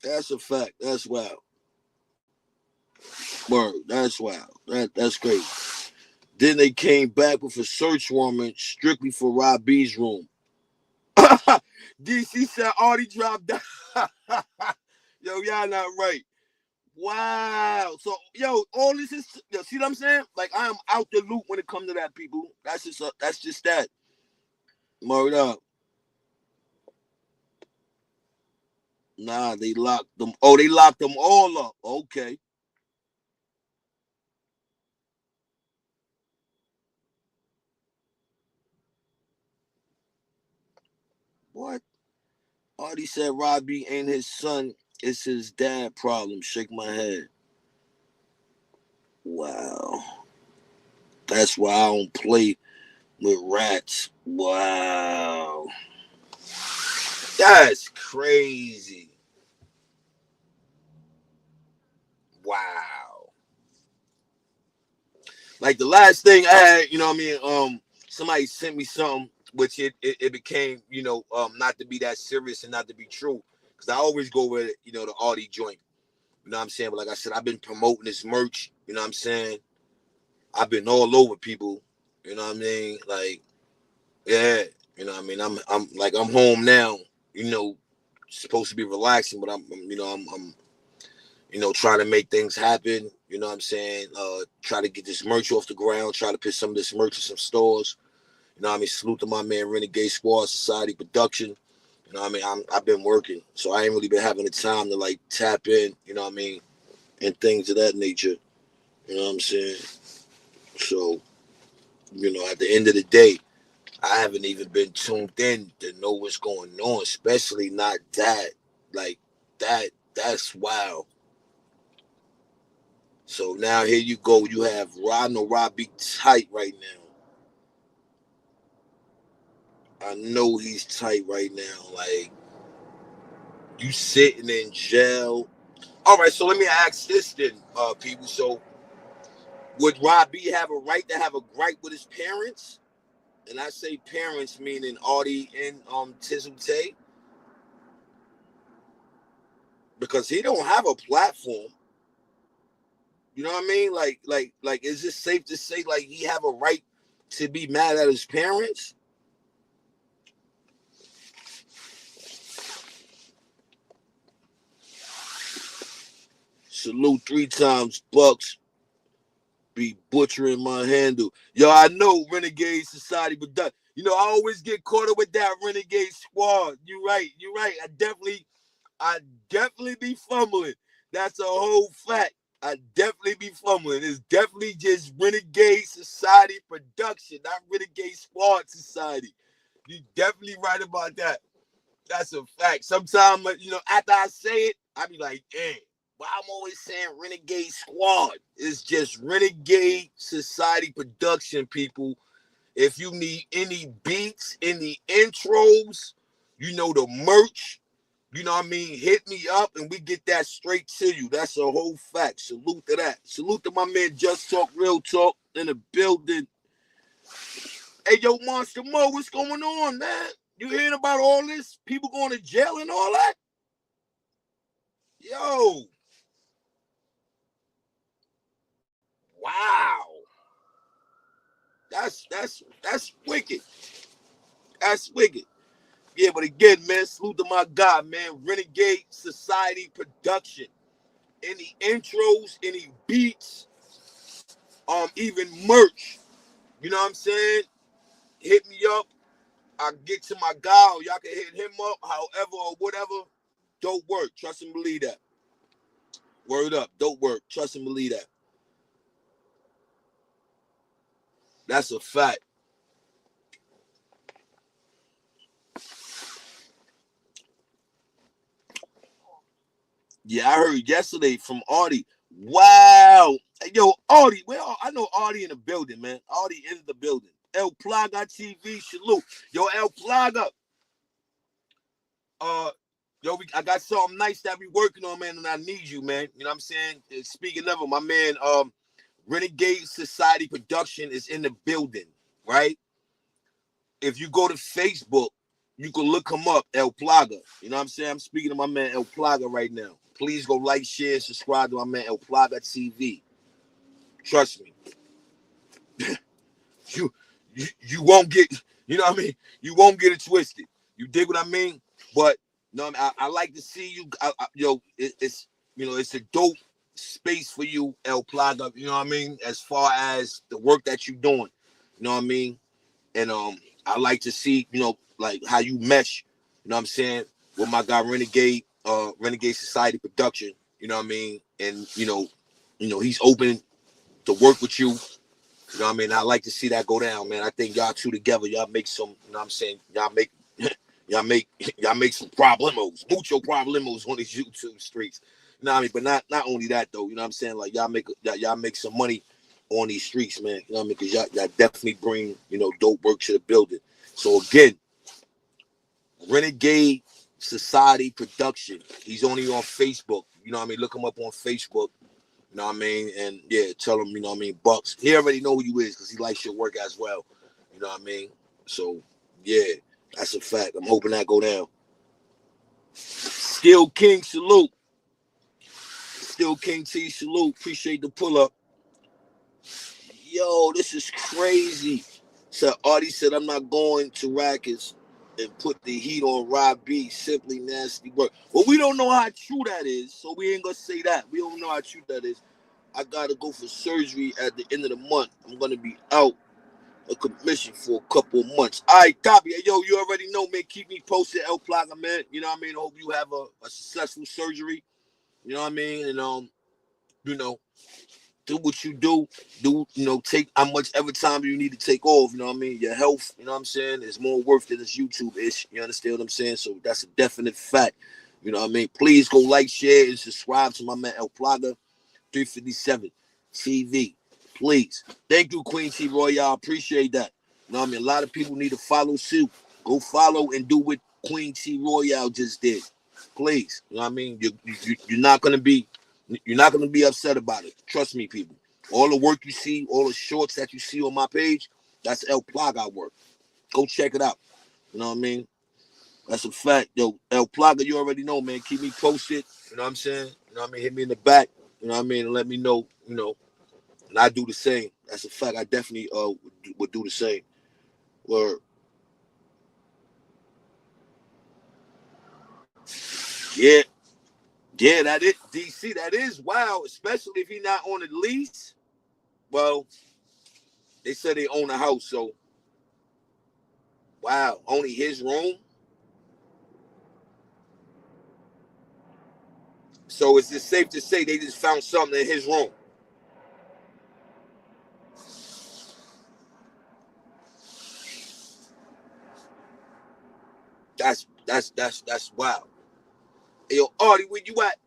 That's a fact. That's wild. Word. That's wild. That's crazy. Then they came back with a search warrant strictly for Rob B's room. DC said Artie dropped down. Yo, y'all not right. Wow. So, yo, all this is, yo, see what I'm saying? Like, I am out the loop when it comes to that, people. That's just that. Word up. Nah, they locked them. Oh, they locked them all up. Okay. What? Artie said Robbie ain't his son. It's his dad problem. Shake my head. Wow. That's why I don't play with rats. Wow. That's crazy. Wow. Like the last thing I had, you know what I mean? Somebody sent me something, which it became, not to be that serious and not to be true. Because I always go with it, the Audi joint. You know what I'm saying? But like I said, I've been promoting this merch, you know what I'm saying? I've been all over people, you know what I mean? Like, yeah, you know what I mean? I'm home now, you know, supposed to be relaxing, but I'm trying to make things happen. You know what I'm saying? Try to get this merch off the ground, try to put some of this merch in some stores. You know what I mean? Salute to my man Renegade Squad Society Production. You know what I mean? I've been working, so I ain't really been having the time to like tap in, you know what I mean, and things of that nature. You know what I'm saying? So, at the end of the day, I haven't even been tuned in to know what's going on, especially not that. Like that's wild. So now here you go. You have Robbie tight right now. I know he's tight right now. Like you sitting in jail. All right, so let me ask this then, people. So would Robbie have a right to have a gripe with his parents? And I say parents meaning Audie and Tizzle Tay, because he don't have a platform. You know what I mean? Like, is it safe to say like he have a right to be mad at his parents? Salute 3 times, Bucks. be butchering my handle. Yo, I know Renegade Society, but I always get caught up with that Renegade Squad. You're right. I definitely be fumbling. That's a whole fact. I definitely be fumbling. It's definitely just Renegade Society production, not Renegade Squad Society. You definitely right about that. That's a fact. Sometimes, after I say it, I be like, dang, why I'm always saying Renegade Squad? It's just Renegade Society production, people. If you need any beats, any intros, the merch, hit me up and we get that straight to you. That's a whole fact. Salute to that. Salute to my man Just Talk Real Talk in the building. Hey, yo, Monster Mo, what's going on, man? You hearing about all this? People going to jail and all that? Yo. Wow. That's wicked. That's wicked. Yeah, but again, man, salute to my guy, man. Renegade Society Production. Any intros, any beats, even merch. You know what I'm saying? Hit me up. I get to my guy, or y'all can hit him up, however or whatever. Dope work. Trust and believe that. Word up. Dope work. Trust and believe that. That's a fact. Yeah, I heard yesterday from Audie. Wow. Hey, yo, Audie. Well, I know Audie in the building, man. Audie in the building. El Plaga TV, salute. Yo, El Plaga. I got something nice that we working on, man, and I need you, man. You know what I'm saying? Speaking of it, my man, Renegade Society Production is in the building, right? If you go to Facebook, you can look him up, El Plaga. You know what I'm saying? I'm speaking to my man El Plaga right now. Please go like, share, subscribe to my man El Plaga TV. Trust me. you won't get, you know what I mean? You won't get it twisted. You dig what I mean? But no, I like to see you. It's a dope space for you, El Plaga. You know what I mean? As far as the work that you're doing, you know what I mean? And I like to see, like how you mesh. You know what I'm saying? With my guy Renegade Society Production. You know what I mean? And he's open to work with you. You know what I mean? I like to see that go down, man. I think y'all two together, y'all make some, you know what I'm saying? Y'all make some problemos, mucho problemos on these YouTube streets. You know what I mean? But not only that though, you know what I'm saying? Like y'all make some money on these streets, man. You know what I mean? Because y'all definitely bring, dope work to the building. So again, Renegade Society Production. He's only on Facebook. You know what I mean? Look him up on Facebook. You know what I mean? And yeah, tell him, you know what I mean, Bucks. He already know who you is because he likes your work as well. You know what I mean? So yeah, that's a fact. I'm hoping that go down. Still King salute. Still King T salute. Appreciate the pull up. Yo, this is crazy. So Artie said I'm not going to Rackets and put the heat on Rob B. Simply nasty work. Well, we don't know how true that is, so we ain't gonna say that. We don't know how true that is. I gotta go for surgery at the end of the month. I'm gonna be out of commission for a couple of months. All right, copy. Hey, yo, you already know, man. Keep me posted, El Plaga, man. You know what I mean? I hope you have a successful surgery. You know what I mean? And do what you do. Take how much ever time you need to take off. You know what I mean? Your health, you know what I'm saying, is more worth than this YouTube-ish. You understand what I'm saying? So that's a definite fact. You know what I mean? Please go like, share, and subscribe to my man El Plaga 357 TV. Please. Thank you, Queen T Royale. Appreciate that. You know what I mean? A lot of people need to follow suit. Go follow and do what Queen T Royale just did. Please. You know what I mean? You're not gonna be upset about it. Trust me, people. All the work you see, all the shorts that you see on my page, that's El Plaga work. Go check it out. You know what I mean? That's a fact. Yo, El Plaga, you already know, man. Keep me posted. You know what I'm saying? You know what I mean? Hit me in the back. You know what I mean? And let me know, and I do the same. That's a fact. I definitely would do the same. Word. Yeah. Yeah, that is DC. That is wild, especially if he's not on the lease. Well, they said they own a house, so wow, only his room. So is it safe to say they just found something in his room? That's wild. Hey, yo, Artie, where you at?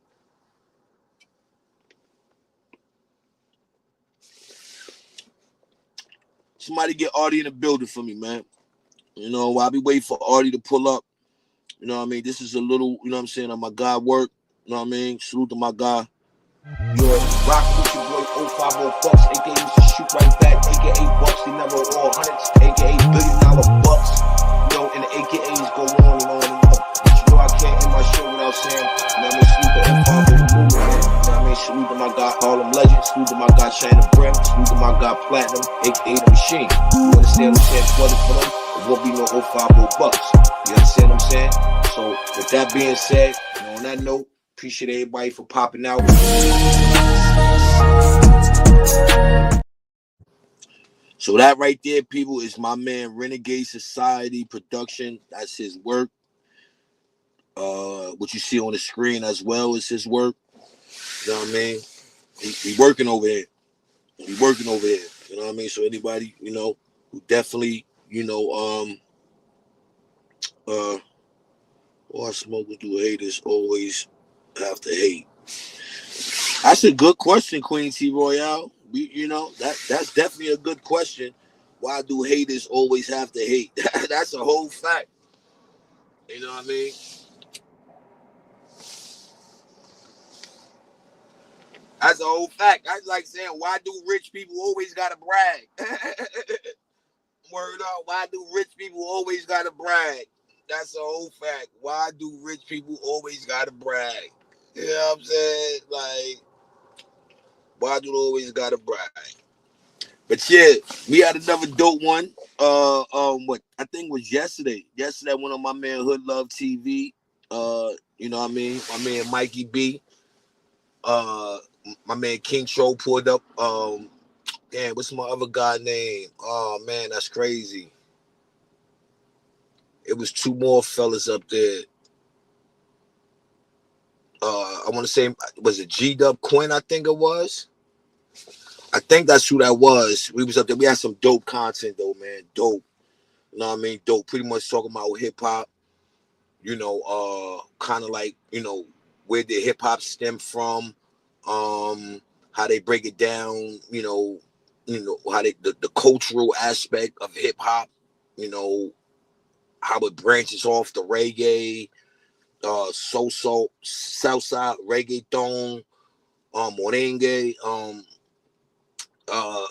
Somebody get Artie in the building for me, man. You know, while I be waiting for Artie to pull up. You know what I mean? This is a little, you know what I'm saying, on my guy work. You know what I mean? Salute to my guy. You're rocking with your boy 050 bucks, aka used to shoot right back, aka bucks, they never all hundreds, aka $1 billion bucks. You know, and the AKAs go on and on and on. But you know I can't end my show without saying, you know what I mean, salute to 050 movement, man. You know what I mean? Salute to my guy Harlem Legend, salute to my guy China Brim, salute to my guy Platinum, aka The Machine. You understand what I'm saying? For them, it won't be no 050 bucks. You understand what I'm saying? So with that being said, you know, on that note, appreciate everybody for popping out. So that right there, people, is my man Renegade Society Production. That's his work. What you see on the screen as well is his work. You know what I mean? He working over here. He working over here. You know what I mean? So anybody, you know, who definitely, you know, why smokers do haters always have to hate? That's a good question, Queen T Royale. You know, that's definitely a good question. Why do haters always have to hate? That's a whole fact. You know what I mean? That's a whole fact. That's like saying, why do rich people always gotta brag? Word up, why do rich people always gotta brag? That's a whole fact. Why do rich people always gotta brag? You know what I'm saying? Like, why do they always gotta brag? But yeah, we had another dope one. What I think was yesterday. Yesterday, I went on my man Hood Love TV. You know what I mean? My man Mikey B. Uh, my man King Show pulled up. Damn, what's my other guy name? Oh man, that's crazy. It was two more fellas up there. I want to say, was it G Dub Quinn? I think it was. I think that's who that was. We was up there. We had some dope content though, man. Dope. You know what I mean? Dope. Pretty much talking about hip hop. You know, kind of like, you know, where the hip hop stem from, how they break it down, you know, how they the cultural aspect of hip hop, you know, how it branches off the reggae, Southside reggaeton, merengue, uh,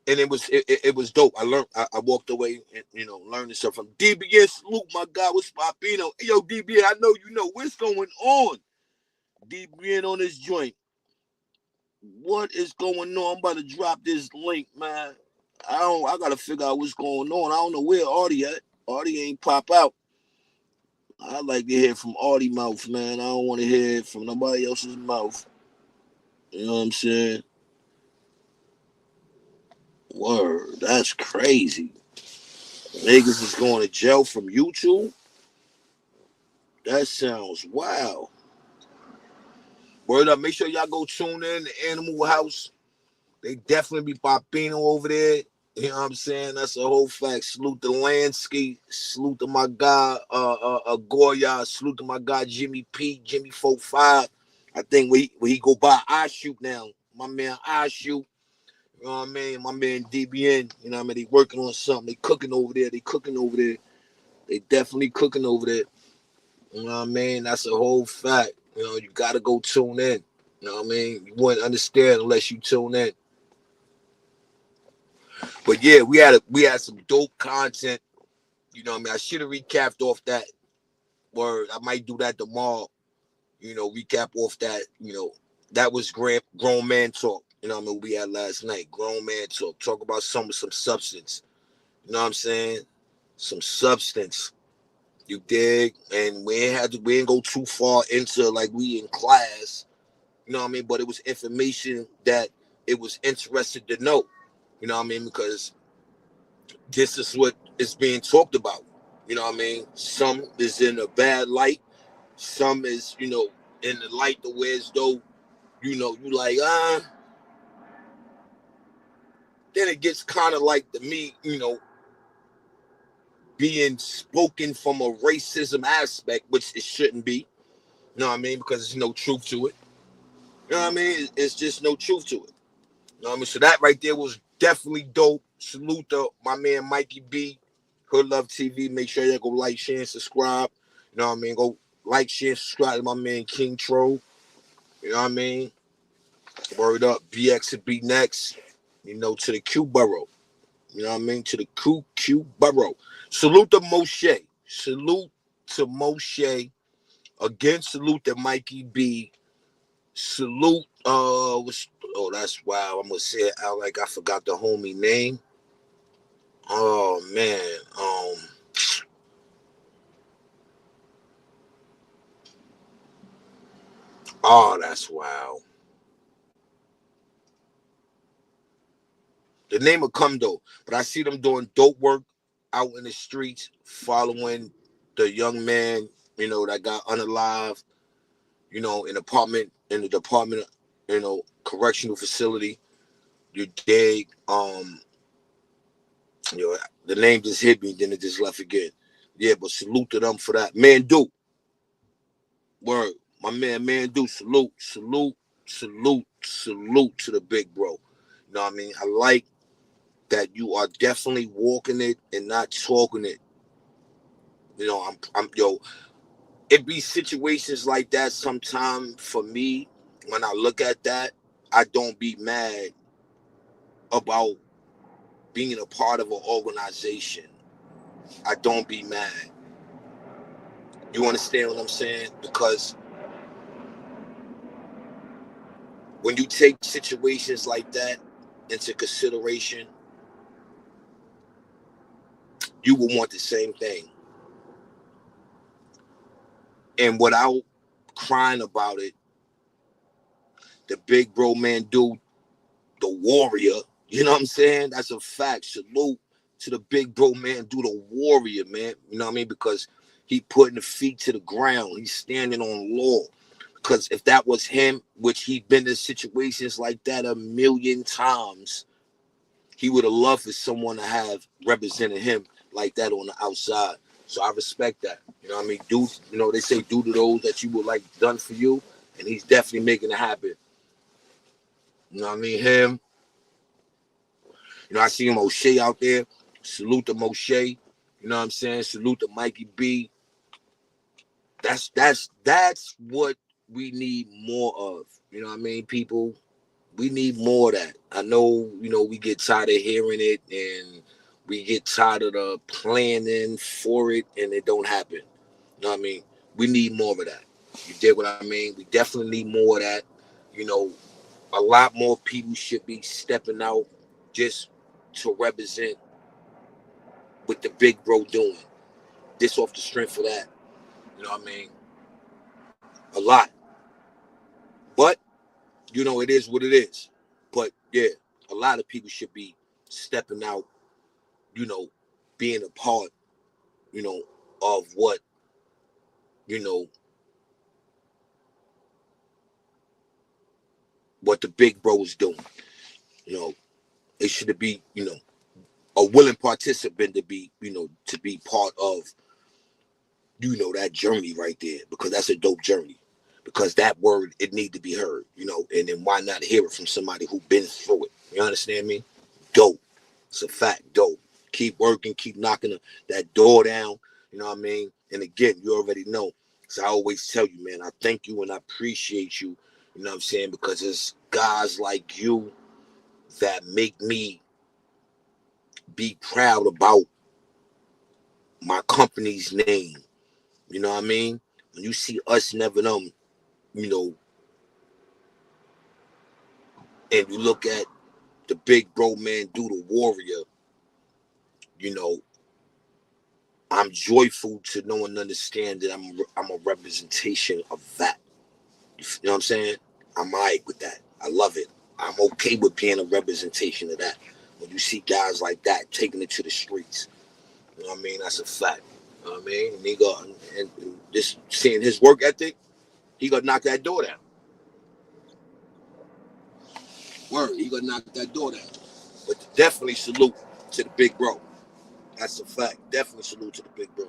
and it was dope. I walked away and, you know, learning stuff from DBN. Salute my guy, what's Papino? Hey, yo, DBN, I know you know what's going on. DBN on this joint. What is going on? I'm about to drop this link, man. I gotta figure out what's going on. I don't know where Artie at. Artie ain't pop out. I like to hear from Artie mouth, man. I don't want to hear it from nobody else's mouth. You know what I'm saying? Word, that's crazy. Niggas is going to jail from YouTube. That sounds wild. Word up, make sure y'all go tune in the Animal House. They definitely be Papino over there. You know what I'm saying? That's a whole fact. Salute the landscape. Salute to my guy, Goya. Salute to my guy, Jimmy P, Jimmy 45. I think where he go by I Shoot now. My man I Shoot. You know what I mean? My man DBN. You know what I mean? They working on something. They cooking over there. They cooking over there. They definitely cooking over there. You know what I mean? That's a whole fact. You know, you gotta go tune in. You know what I mean? You wouldn't understand unless you tune in. But yeah, we had some dope content. You know what I mean? I should have recapped off that word. I might do that tomorrow. You know, recap off that. You know, that was grown man talk. You know what I mean? We had last night. Grown man talk. Talk about some substance. You know what I'm saying? Some substance. You dig? And we ain't go too far into like we in class. You know what I mean? But it was information that it was interesting to know, you know what I mean? Because this is what is being talked about. You know what I mean? Some is in a bad light. Some is, in the light the way as though, you like, then it gets kind of like to me, being spoken from a racism aspect, which it shouldn't be. You know what I mean? Because there's no truth to it. You know what I mean? It's just no truth to it. You know what I mean? So that right there was definitely dope. Salute to my man Mikey B, Hood Love TV. Make sure you go like, share, and subscribe. You know what I mean? Go like, share, and subscribe to my man King Troll. You know what I mean? Word up, BX and B next. To the Q Borough. You know what I mean? To the Q Borough. Salute to Moshe. Salute to Moshe. Again, salute to Mikey B. Salute, that's wow. I'm gonna say it out like I forgot the homie name. Oh man. Oh, that's wow. The name will come though, but I see them doing dope work out in the streets, following the young man, that got unalived, in the department, correctional facility. You dig? The name just hit me, then it just left again. Yeah, but salute to them for that. Man, do word, my man, do salute to the big bro. You know what I mean? I like that you are definitely walking it and not talking it. It be situations like that sometime for me. When I look at that, I don't be mad about being a part of an organization. I don't be mad. You understand what I'm saying? Because when you take situations like that into consideration, you will want the same thing. And without crying about it, the big bro man dude, the warrior, you know what I'm saying? That's a fact. Salute to the big bro man dude, the warrior, man. You know what I mean? Because he putting the feet to the ground. He's standing on law. Because if that was him, which he'd been in situations like that a million times, he would have loved for someone to have represented him like that on the outside. So I respect that. You know what I mean? Do, they say do to those that you would like done for you, and he's definitely making it happen. You know what I mean? Him. I see him O'Shea out there. Salute to Moshe. You know what I'm saying? Salute to Mikey B. That's what we need more of. You know what I mean, people? We need more of that. I know, we get tired of hearing it, and we get tired of the planning for it, and it don't happen. You know what I mean? We need more of that. You get what I mean? We definitely need more of that. You know, a lot more people should be stepping out just to represent what the big bro doing. This off the strength of that. You know what I mean? A lot. But, it is what it is. But yeah, a lot of people should be stepping out, you know, being a part, of what, you know, what the big bro is doing. You know, it should be, a willing participant to be, to be part of, that journey right there, because that's a dope journey. Because that word, it need to be heard, and then why not hear it from somebody who been through it? You understand me? Dope. It's a fact, dope. Keep working, keep knocking that door down, you know what I mean? And again, you already know. So I always tell you, man, I thank you and I appreciate you, you know what I'm saying? Because it's guys like you that make me be proud about my company's name. You know what I mean? When you see us never them, you know, and you look at the big bro man do the warrior, you know, I'm joyful to know and understand that I'm a representation of that. You know what I'm saying? I'm alright with that. I love it. I'm okay with being a representation of that. When you see guys like that taking it to the streets, you know what I mean? That's a fact. You know what I mean? And just seeing his work ethic, he gonna knock that door down. Word, he gonna knock that door down. But definitely salute to the big bro. That's a fact. Definitely salute to the big bro.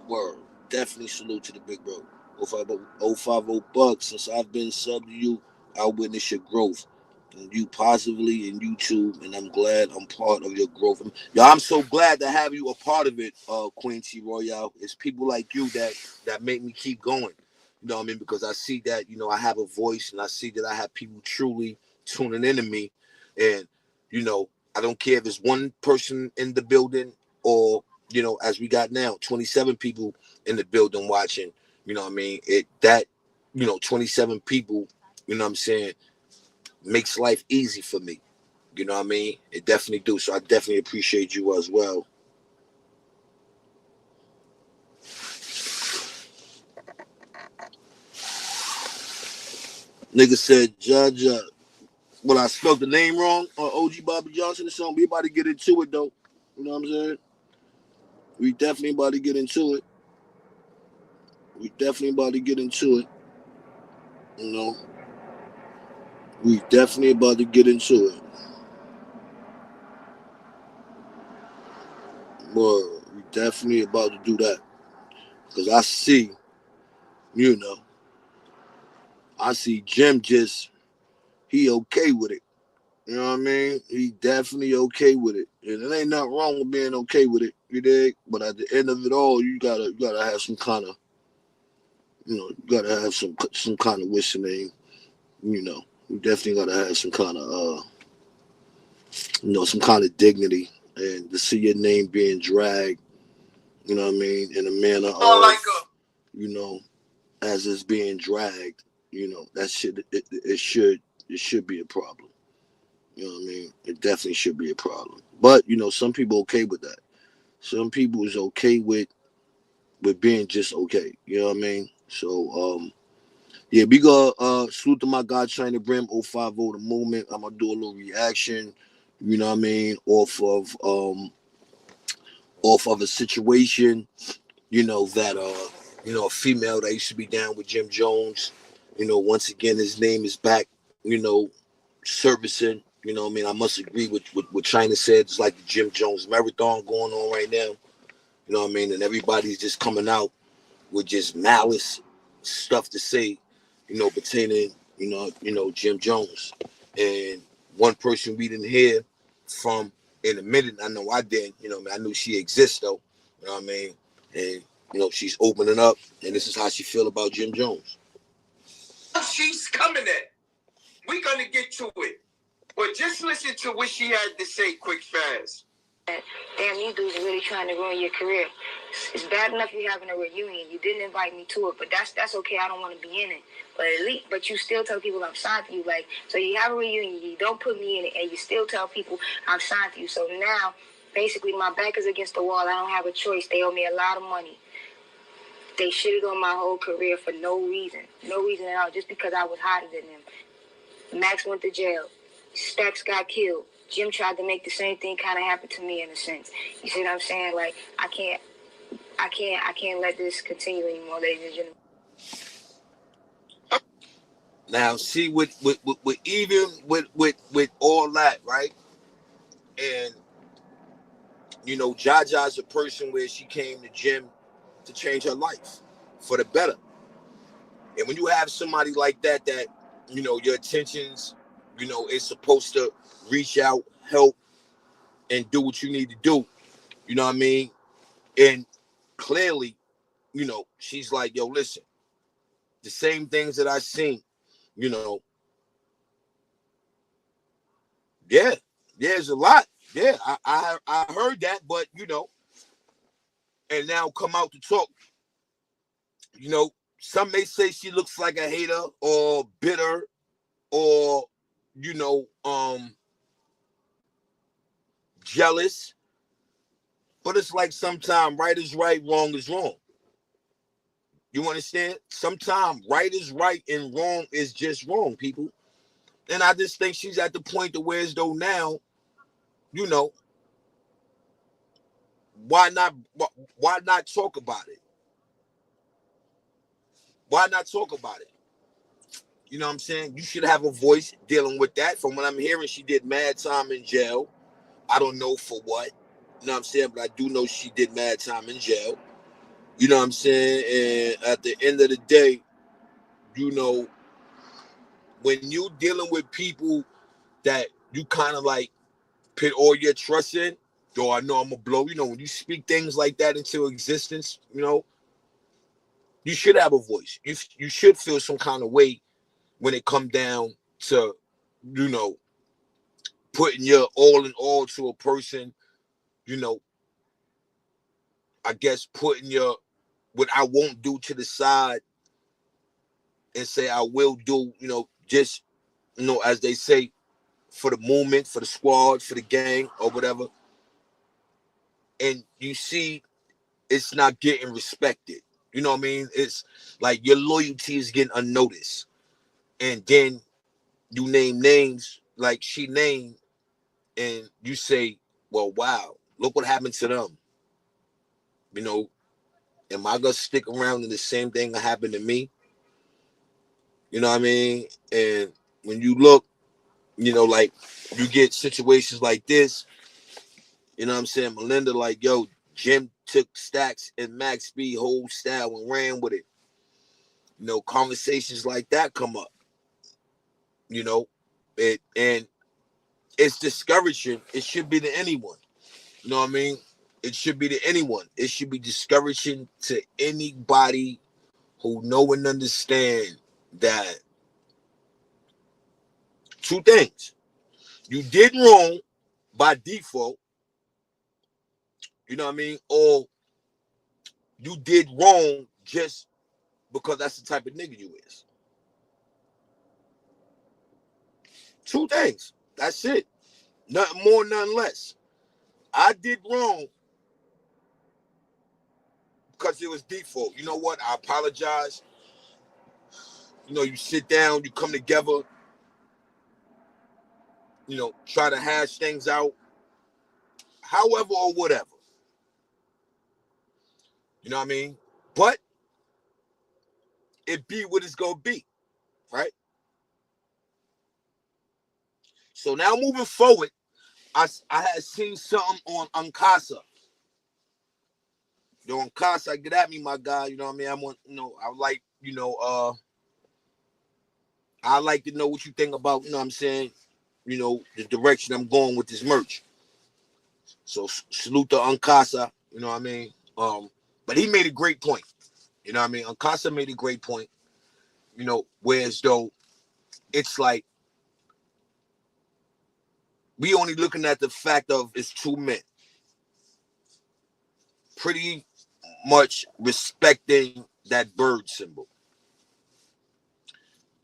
Word. Definitely salute to the big bro. 050 bucks. Since I've been sub to you, I witness your growth. And you positively in YouTube, and I'm glad I'm part of your growth. Yo, I'm so glad to have you a part of it, Queen T Royale. It's people like you that make me keep going. You know what I mean? Because I see that, I have a voice, and I see that I have people truly tuning into me. And, I don't care if it's one person in the building or, as we got now, 27 people in the building watching. You know what I mean? 27 people, you know what I'm saying, makes life easy for me. You know what I mean? It definitely do. So I definitely appreciate you as well. Nigga said, Judge, well, I spelled the name wrong on OG Bobby Johnson or something. We about to get into it, though. You know what I'm saying? We definitely about to get into it. We definitely about to get into it. You know? We definitely about to get into it. Well, we definitely about to do that. Because I see, I see Jim he okay with it. You know what I mean? He definitely okay with it. And it ain't nothing wrong with being okay with it, you dig? But at the end of it all, you gotta have some kind of, you gotta have some kind of what's the name, You definitely gotta have some kind of some kind of dignity. And to see your name being dragged, you know what I mean, in a manner of, you know, as it's being dragged, that shit it should be a problem. You know what I mean? It definitely should be a problem. But, some people okay with that. Some people is okay with being just okay. You know what I mean? So, yeah, we go salute to my God China Brim 050 the movement. I'm gonna do a little reaction, you know what I mean, off of a situation, that a female that used to be down with Jim Jones. Once again his name is back, servicing. You know what I mean? I must agree with what China said. It's like the Jim Jones marathon going on right now. You know what I mean? And everybody's just coming out with just malice stuff to say, pertaining, Jim Jones. And one person we didn't hear from in a minute, I know I did, I knew she exists though. You know what I mean? And she's opening up, and this is how she feel about Jim Jones. She's coming in. We're gonna get to it. But just listen to what she had to say quick fast. Damn, you dudes are really trying to ruin your career. It's bad enough you having a reunion. You didn't invite me to it, but that's okay. I don't want to be in it. But at least, but you still tell people I'm signed to you. Like, so you have a reunion, you don't put me in it, and you still tell people I'm signed to you. So now, basically, my back is against the wall. I don't have a choice. They owe me a lot of money. They shitted on my whole career for no reason at all, just because I was hotter than them. Max went to jail. Stacks got killed. Jim tried to make the same thing kind of happen to me in a sense. You see what I'm saying? Like, I can't let this continue anymore, ladies and gentlemen. Now, see, with even with all that, right? And Jaja's a person where she came to Jim to change her life for the better. And when you have somebody like that, your intentions, is supposed to reach out, help, and do what you need to do. You know what I mean? And clearly, she's like, yo, listen, the same things that I seen, you know, yeah, there's a lot. Yeah, I heard that, but and now come out to talk. Some may say she looks like a hater or bitter or you know, um jealous. But it's like sometimes right is right, wrong is wrong. You understand? Sometimes right is right and wrong is just wrong, people. And I just think she's at the point to where as though now, you know, why not talk about it? Why not talk about it? You know what I'm saying? You should have a voice dealing with that. From what I'm hearing, she did mad time in jail. I don't know for what. You know what I'm saying? But I do know she did mad time in jail. You know what I'm saying? And at the end of the day, you know, when you dealing with people that you kind of like put all your trust in, though I know I'm a blow, you know, when you speak things like that into existence, you know, you should have a voice. You should feel some kind of way when it come down to, you know, putting your all in all to a person, you know, I guess putting your what I won't do to the side and say I will do, you know, just, you know, as they say, for the movement, for the squad, for the gang, or whatever. And you see it's not getting respected. You know what I mean? It's like your loyalty is getting unnoticed. And then you name names like she named, and you say, well, wow, look what happened to them. You know, am I gonna stick around and the same thing that happened to me? You know what I mean? And when you look, you know, like you get situations like this, you know what I'm saying? Melinda, like, yo, Jim took Stacks and Max B whole style and ran with it. You know, conversations like that come up, you know, and it's discouraging. It should be to anyone. You know what I mean? It should be to anyone. It should be discouraging to anybody who know and understand that two things. You did wrong by default, you know what I mean? Or you did wrong just because that's the type of nigga you is. Two things. That's it. Nothing more, nothing less. I did wrong because it was default. You know what? I apologize. You know, you sit down, you come together, you know, try to hash things out, however or whatever. You know what I mean? But it be what it's gonna be, right? So now moving forward, I had seen something on Uncasa. Yo, Uncasa, get at me, my guy. You know what I mean? I want, you know, I like, you know, I like to know what you think about, you know what I'm saying, you know, the direction I'm going with this merch. So salute to Uncasa, you know what I mean? But he made a great point. You know what I mean? Uncasa made a great point, you know, whereas though it's like we only looking at the fact of it's two men. Pretty much respecting that bird symbol.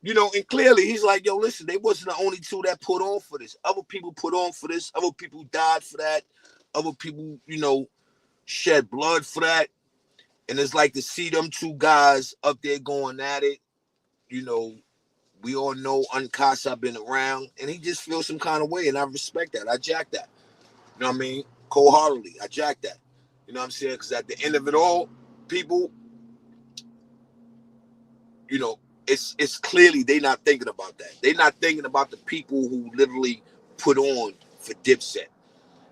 You know, and clearly he's like, yo, listen, they wasn't the only two that put on for this. Other people put on for this. Other people died for that. Other people, you know, shed blood for that. And it's like to see them two guys up there going at it. You know, we all know Uncasa been around, and he just feels some kind of way, and I respect that. I jack that. You know what I mean? Cold-heartedly, I jack that. You know what I'm saying? Because at the end of it all, people, you know, it's clearly they not thinking about that. They not thinking about the people who literally put on for Dipset.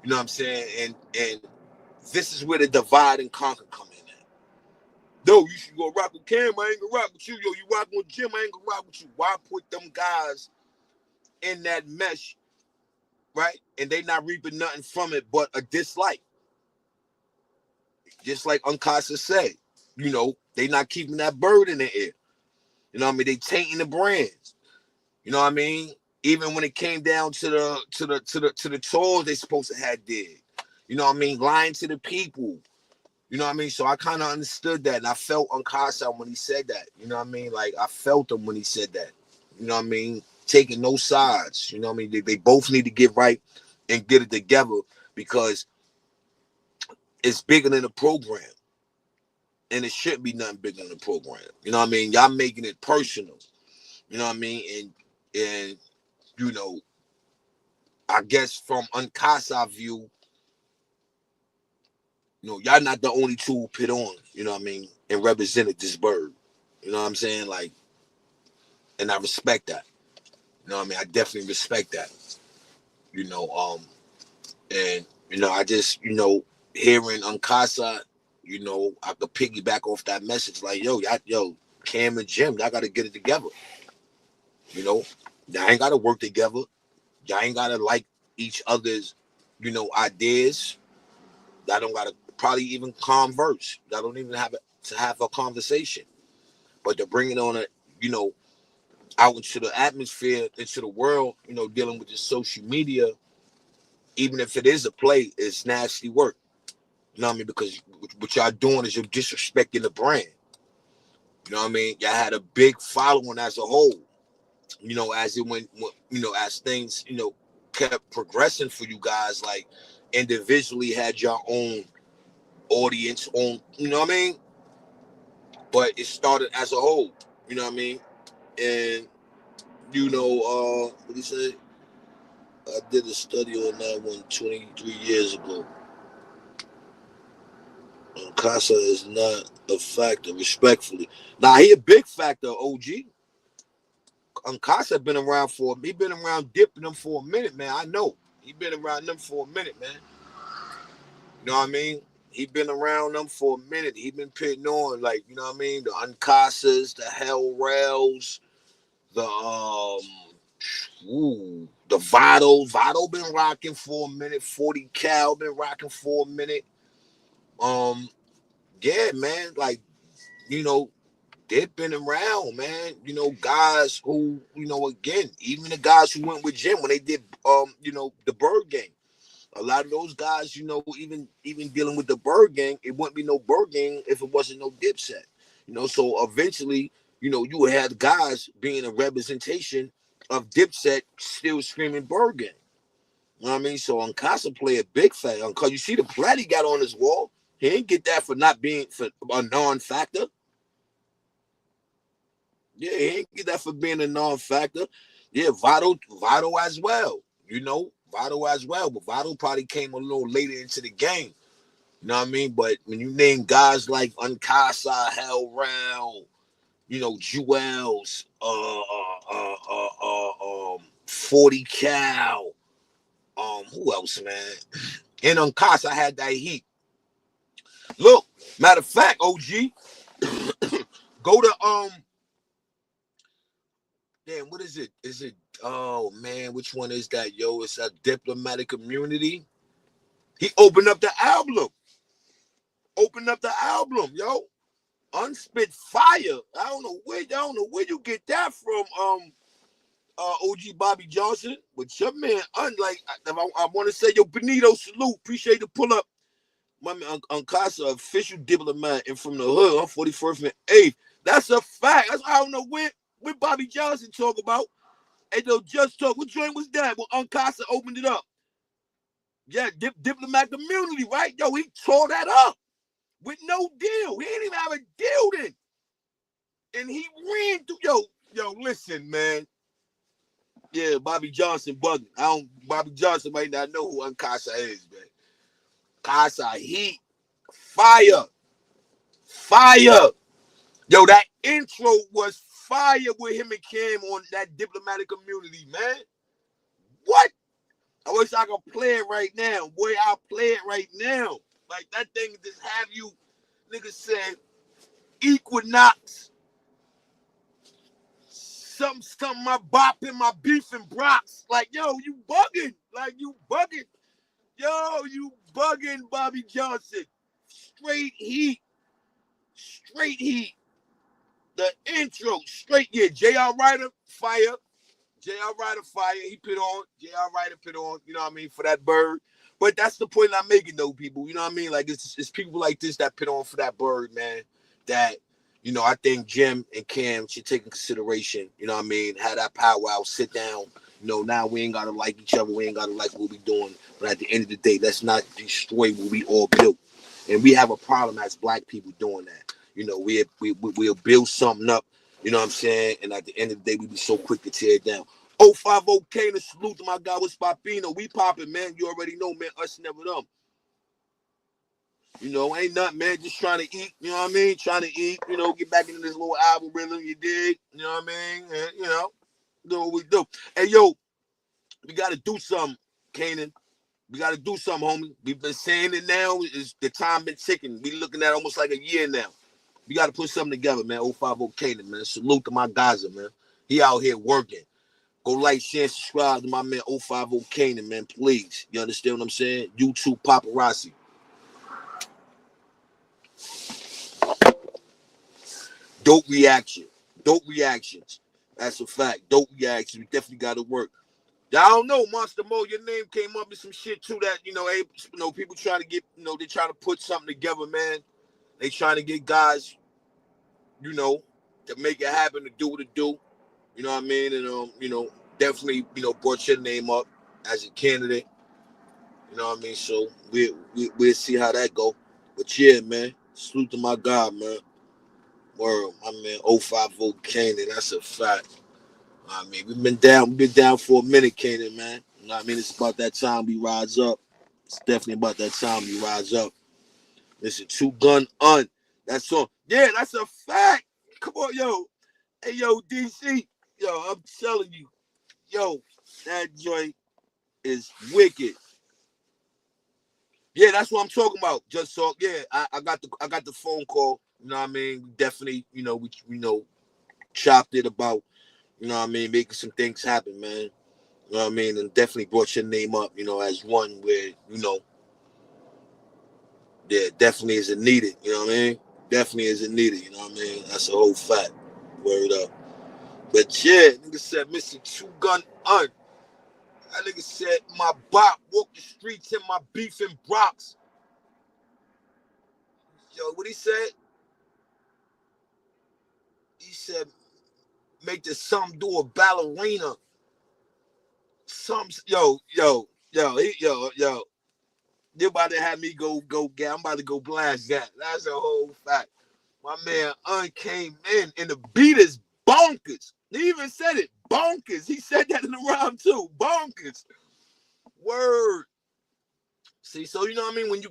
You know what I'm saying? And this is where the divide and conquer come in at. No, you should go rock with Cam. I ain't gonna rock with you. Yo, you rocking with Jim. I ain't gonna rock with you. Why put them guys in that mesh, right? And they not reaping nothing from it but a dislike. Just like Uncasa said, you know, they not keeping that bird in the air. You know what I mean? They tainting the brands. You know what I mean? Even when it came down to the tours they supposed to have did. You know what I mean? Lying to the people. You know what I mean? So I kind of understood that, and I felt Uncasa when he said that. You know what I mean? Like I felt him when he said that. You know what I mean? Taking no sides. You know what I mean? They both need to get right and get it together because it's bigger than the program, and it shouldn't be nothing bigger than the program. You know what I mean? Y'all making it personal. You know what I mean? And you know, I guess from Uncasa view, you know, y'all not the only two who put on, you know what I mean, and represented this bird. You know what I'm saying? Like, and I respect that. You know what I mean? I definitely respect that. You know, and you know, I just, you know, hearing Uncasa, you know, I could piggyback off that message. Like, yo, Cam and Jim, y'all gotta get it together. You know, y'all ain't gotta work together. Y'all ain't gotta like each other's, you know, ideas. Y'all don't gotta probably even converse. Y'all don't even to have a conversation. But to bring it on a, you know, out into the atmosphere, into the world, you know, dealing with the social media, even if it is a play, it's nasty work. You know what I mean? Because what y'all doing is you're disrespecting the brand. You know what I mean? Y'all had a big following as a whole. You know, as it went, you know, as things, you know, kept progressing for you guys, like individually had your own audience, on, you know what I mean? But it started as a whole. You know what I mean? And you know, what do you say? I did a study on that one 23 years ago. Casa is not a factor, respectfully. Now he a big factor, OG. Casa been around he been around dipping them for a minute, man. I know. He been around them for a minute, man. You know what I mean? He been around them for a minute. He been pitting on, like, you know what I mean? The Uncasas, the Hell Rails, the the Vado. Vado been rocking for a minute. 40 Cal been rocking for a minute. Yeah, man, like, you know, they've been around, man. You know, guys who, you know, again, even the guys who went with Jim when they did you know, the Bird Gang. A lot of those guys, you know, even dealing with the Bird Gang, it wouldn't be no Bird Gang if it wasn't no Dipset. You know, so eventually, you know, you would have guys being a representation of Dipset still screaming Bird Gang. You know what I mean? So Uncasa play a big factor. Because you see the plat he got on his wall, he didn't get that for not being for a non-factor. Yeah, he ain't get that for being a non-factor. Yeah, Vado as well. You know, Vado as well. But Vado probably came a little later into the game. You know what I mean? But when you name guys like Uncasa, Hell Round, you know, Jewels, 40 Cal, who else, man? And Uncasa had that heat. Look, matter of fact, OG, go to damn, what is it? Is it, oh man, which one is that, yo? It's a Diplomatic Community. He opened up the album. Opened up the album, yo. Unspit Fire. I don't know where you get that from, OG Bobby Johnson. But your man, unlike, I want to say, yo, Benito, salute. Appreciate the pull up. My man, Uncasa, official diplomat, and from the hood on 41st and 8th. That's a fact. I don't know where Bobby Johnson talk about. And they'll just talk. What joint was that? When Uncasa opened it up. Yeah, diplomat community, right? Yo, he tore that up with no deal. He didn't even have a deal then. And he ran through. Yo, listen, man. Yeah, Bobby Johnson bugging. Bobby Johnson might not know who Uncasa is, man. Casa heat. Fire. Fire. Yo, that intro was fire with him and Cam on that diplomatic community, man. What? I wish I could play it right now. Boy, I'll play it right now. Like, that thing just have you, niggas said, Equinox, something, my bop in my beef and Brox. Like, yo, you bugging. Like, you bugging. Yo, you bugging, Bobby Johnson. Straight heat. Straight heat. The intro, straight, yeah, J.R. Ryder, fire. J.R. Ryder fire, he put on. J.R. Ryder put on, you know what I mean, for that bird. But that's the point I'm making, though, people. You know what I mean? Like, it's people like this that put on for that bird, man. That, you know, I think Jim and Cam should take in consideration, you know what I mean? Have that powwow, sit down. You know, now we ain't got to like each other. We ain't got to like what we doing. But at the end of the day, let's not destroy what we all built. And we have a problem as black people doing that. You know, we'll build something up, you know what I'm saying? And at the end of the day, we be so quick to tear it down. 050 Kane, salute to my guy with Papino. We popping, man. You already know, man. Us never them. You know, ain't nothing, man. Just trying to eat. You know what I mean? Trying to eat. You know, get back into this little album rhythm. You dig? You know what I mean? And, you know, do what we do. Hey, yo, we got to do something, Kanan. We got to do something, homie. We've been saying it now. Is the time been ticking. We looking at almost like a year now. We got to put something together, man. 050 Kanan, man. Salute to my Gaza, man. He out here working. Go like, share, and subscribe to my man 050 Kanan, man. Please. You understand what I'm saying? YouTube paparazzi. Dope reaction. Dope reactions. That's a fact. Dope reactions. We definitely got to work. I don't know, Monster Mo, your name came up with some shit too that, people trying to get, they trying to put something together, man. They trying to get guys, to make it happen, to do what it do. You know what I mean? And, definitely, brought your name up as a candidate. You know what I mean? So we'll see how that go. But yeah, man, salute to my God, man. Word, my man, 050 Kanan, that's a fact. I mean, we've been down for a minute, Kanan, man. You know what I mean? It's about that time we rise up. It's definitely about that time we rise up. Listen, Two Gun Un. That's all. Yeah, that's a fact. Come on, yo. Hey, yo, DC. Yo, I'm telling you. Yo, that joint is wicked. Yeah, that's what I'm talking about. Just so, yeah, I got the phone call. You know what I mean? We definitely, we chopped it about, making some things happen, man. You know what I mean? And definitely brought your name up, as one where, yeah, definitely isn't needed. You know what I mean? Definitely isn't needed. You know what I mean? That's a whole fact. Word up. But yeah, nigga said, Mr. Two Gun Un. That nigga said, my bop walk the streets in my beef and Bronx. Yo, what he said? He said, make the some do a ballerina. Yo. They're about to have me go get. I'm about to go blast that. That's a whole fact. My man Un came in and the beat is bonkers. He even said it, bonkers. He said that in the rhyme too, bonkers. Word. See, so you know what I mean? When you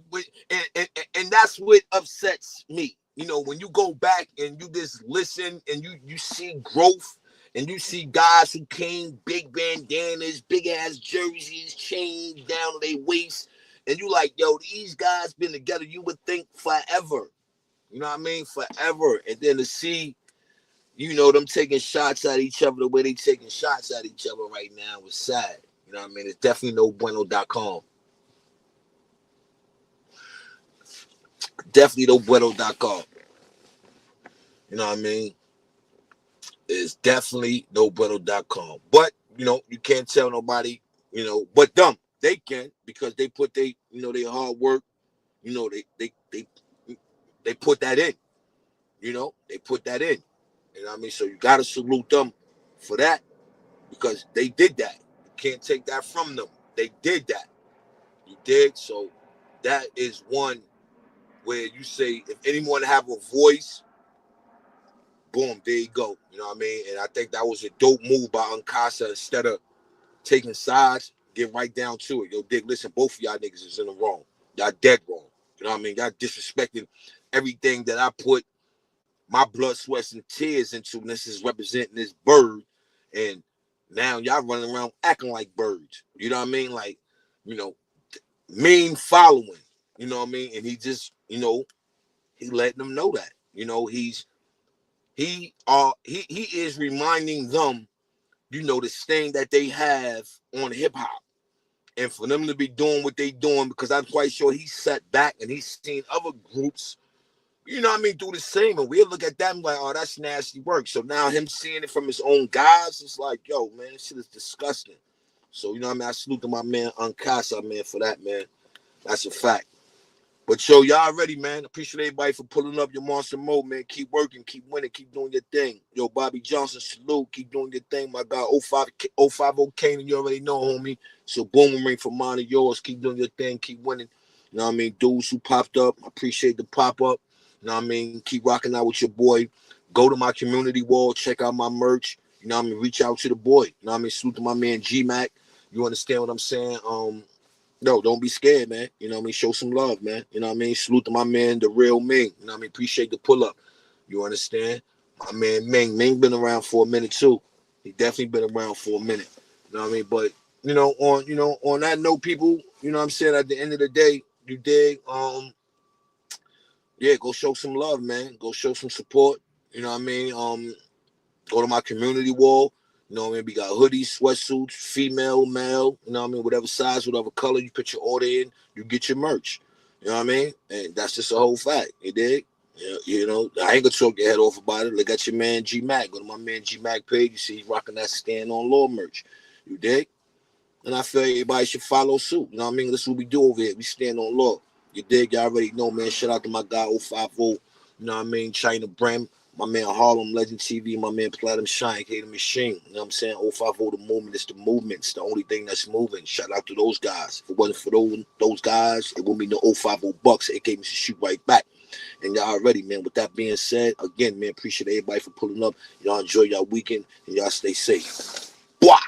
and that's what upsets me. When you go back and you just listen and you see growth and you see guys who came big bandanas, big ass jerseys, chains down to their waist, and you like, yo, these guys been together, you would think forever. You know what I mean? Forever. And then to see, them taking shots at each other the way they taking shots at each other right now is sad. You know what I mean? It's definitely no bueno.com. Definitely no bueno.com. You know what I mean? It's definitely no bueno.com. But, you can't tell nobody, but them. They can because they put their hard work, they put that in. They put that in. You know what I mean? So you gotta salute them for that because they did that. You can't take that from them. They did that. You did. So that is one where you say if anyone have a voice, boom, there you go. You know what I mean? And I think that was a dope move by Uncasa. Instead of taking sides, get right down to it. Yo, Dick, listen, both of y'all niggas is in the wrong. Y'all dead wrong. You know what I mean? Y'all disrespecting everything that I put my blood, sweat, and tears into. And this is representing this bird. And now y'all running around acting like birds. You know what I mean? Like, mean following. You know what I mean? And he just, he letting them know that. He is reminding them, the stain that they have on hip hop. And for them to be doing what they doing, because I'm quite sure he sat back and he's seen other groups, do the same. And we'll look at that and like, oh, that's nasty work. So now him seeing it from his own guys, it's like, yo, man, this shit is disgusting. So, I salute to my man Uncasa, man, for that, man. That's a fact. But yo, y'all ready, man. Appreciate everybody for pulling up your monster mode, man. Keep working, keep winning, keep doing your thing. Yo, Bobby Johnson, salute. Keep doing your thing, my guy. 050 Kane, you already know, homie. So boom ring for mine and yours. Keep doing your thing, keep winning. You know what I mean? Dudes who popped up, I appreciate the pop-up. You know what I mean? Keep rocking out with your boy. Go to my community wall, check out my merch. You know what I mean? Reach out to the boy. You know what I mean? Salute to my man G-Mac. You understand what I'm saying? No, don't be scared, man. You know what I mean? Show some love, man. You know what I mean? Salute to my man, the real Ming. You know what I mean? Appreciate the pull up. You understand? My man Ming. Ming been around for a minute too. He definitely been around for a minute. You know what I mean? But on that note, people, you know what I'm saying? At the end of the day, you dig? Yeah, go show some love, man. Go show some support. You know what I mean? Go to my community wall. You know what I mean? We got hoodies, sweatsuits, female, male, you know what I mean? Whatever size, whatever color, you put your order in, you get your merch. You know what I mean? And that's just a whole fact. You dig? You know, I ain't gonna talk your head off about it. Look at your man G Mac. Go to my man G Mac page. You see he's rocking that Stand on Law merch. You dig? And I feel everybody should follow suit. You know what I mean? That's what we do over here. We stand on law. You dig? Y'all already know, man. Shout out to my guy 050. You know what I mean? China Brem. My man Harlem Legend TV. My man Platinum Shine. K the Machine. You know what I'm saying? 050 the movement. It's the movement. It's the only thing that's moving. Shout out to those guys. If it wasn't for those guys, it wouldn't be no 050 bucks. It gave me to shoot right back. And y'all already, man. With that being said, again, man, appreciate everybody for pulling up. Y'all enjoy y'all weekend and y'all stay safe. Wow.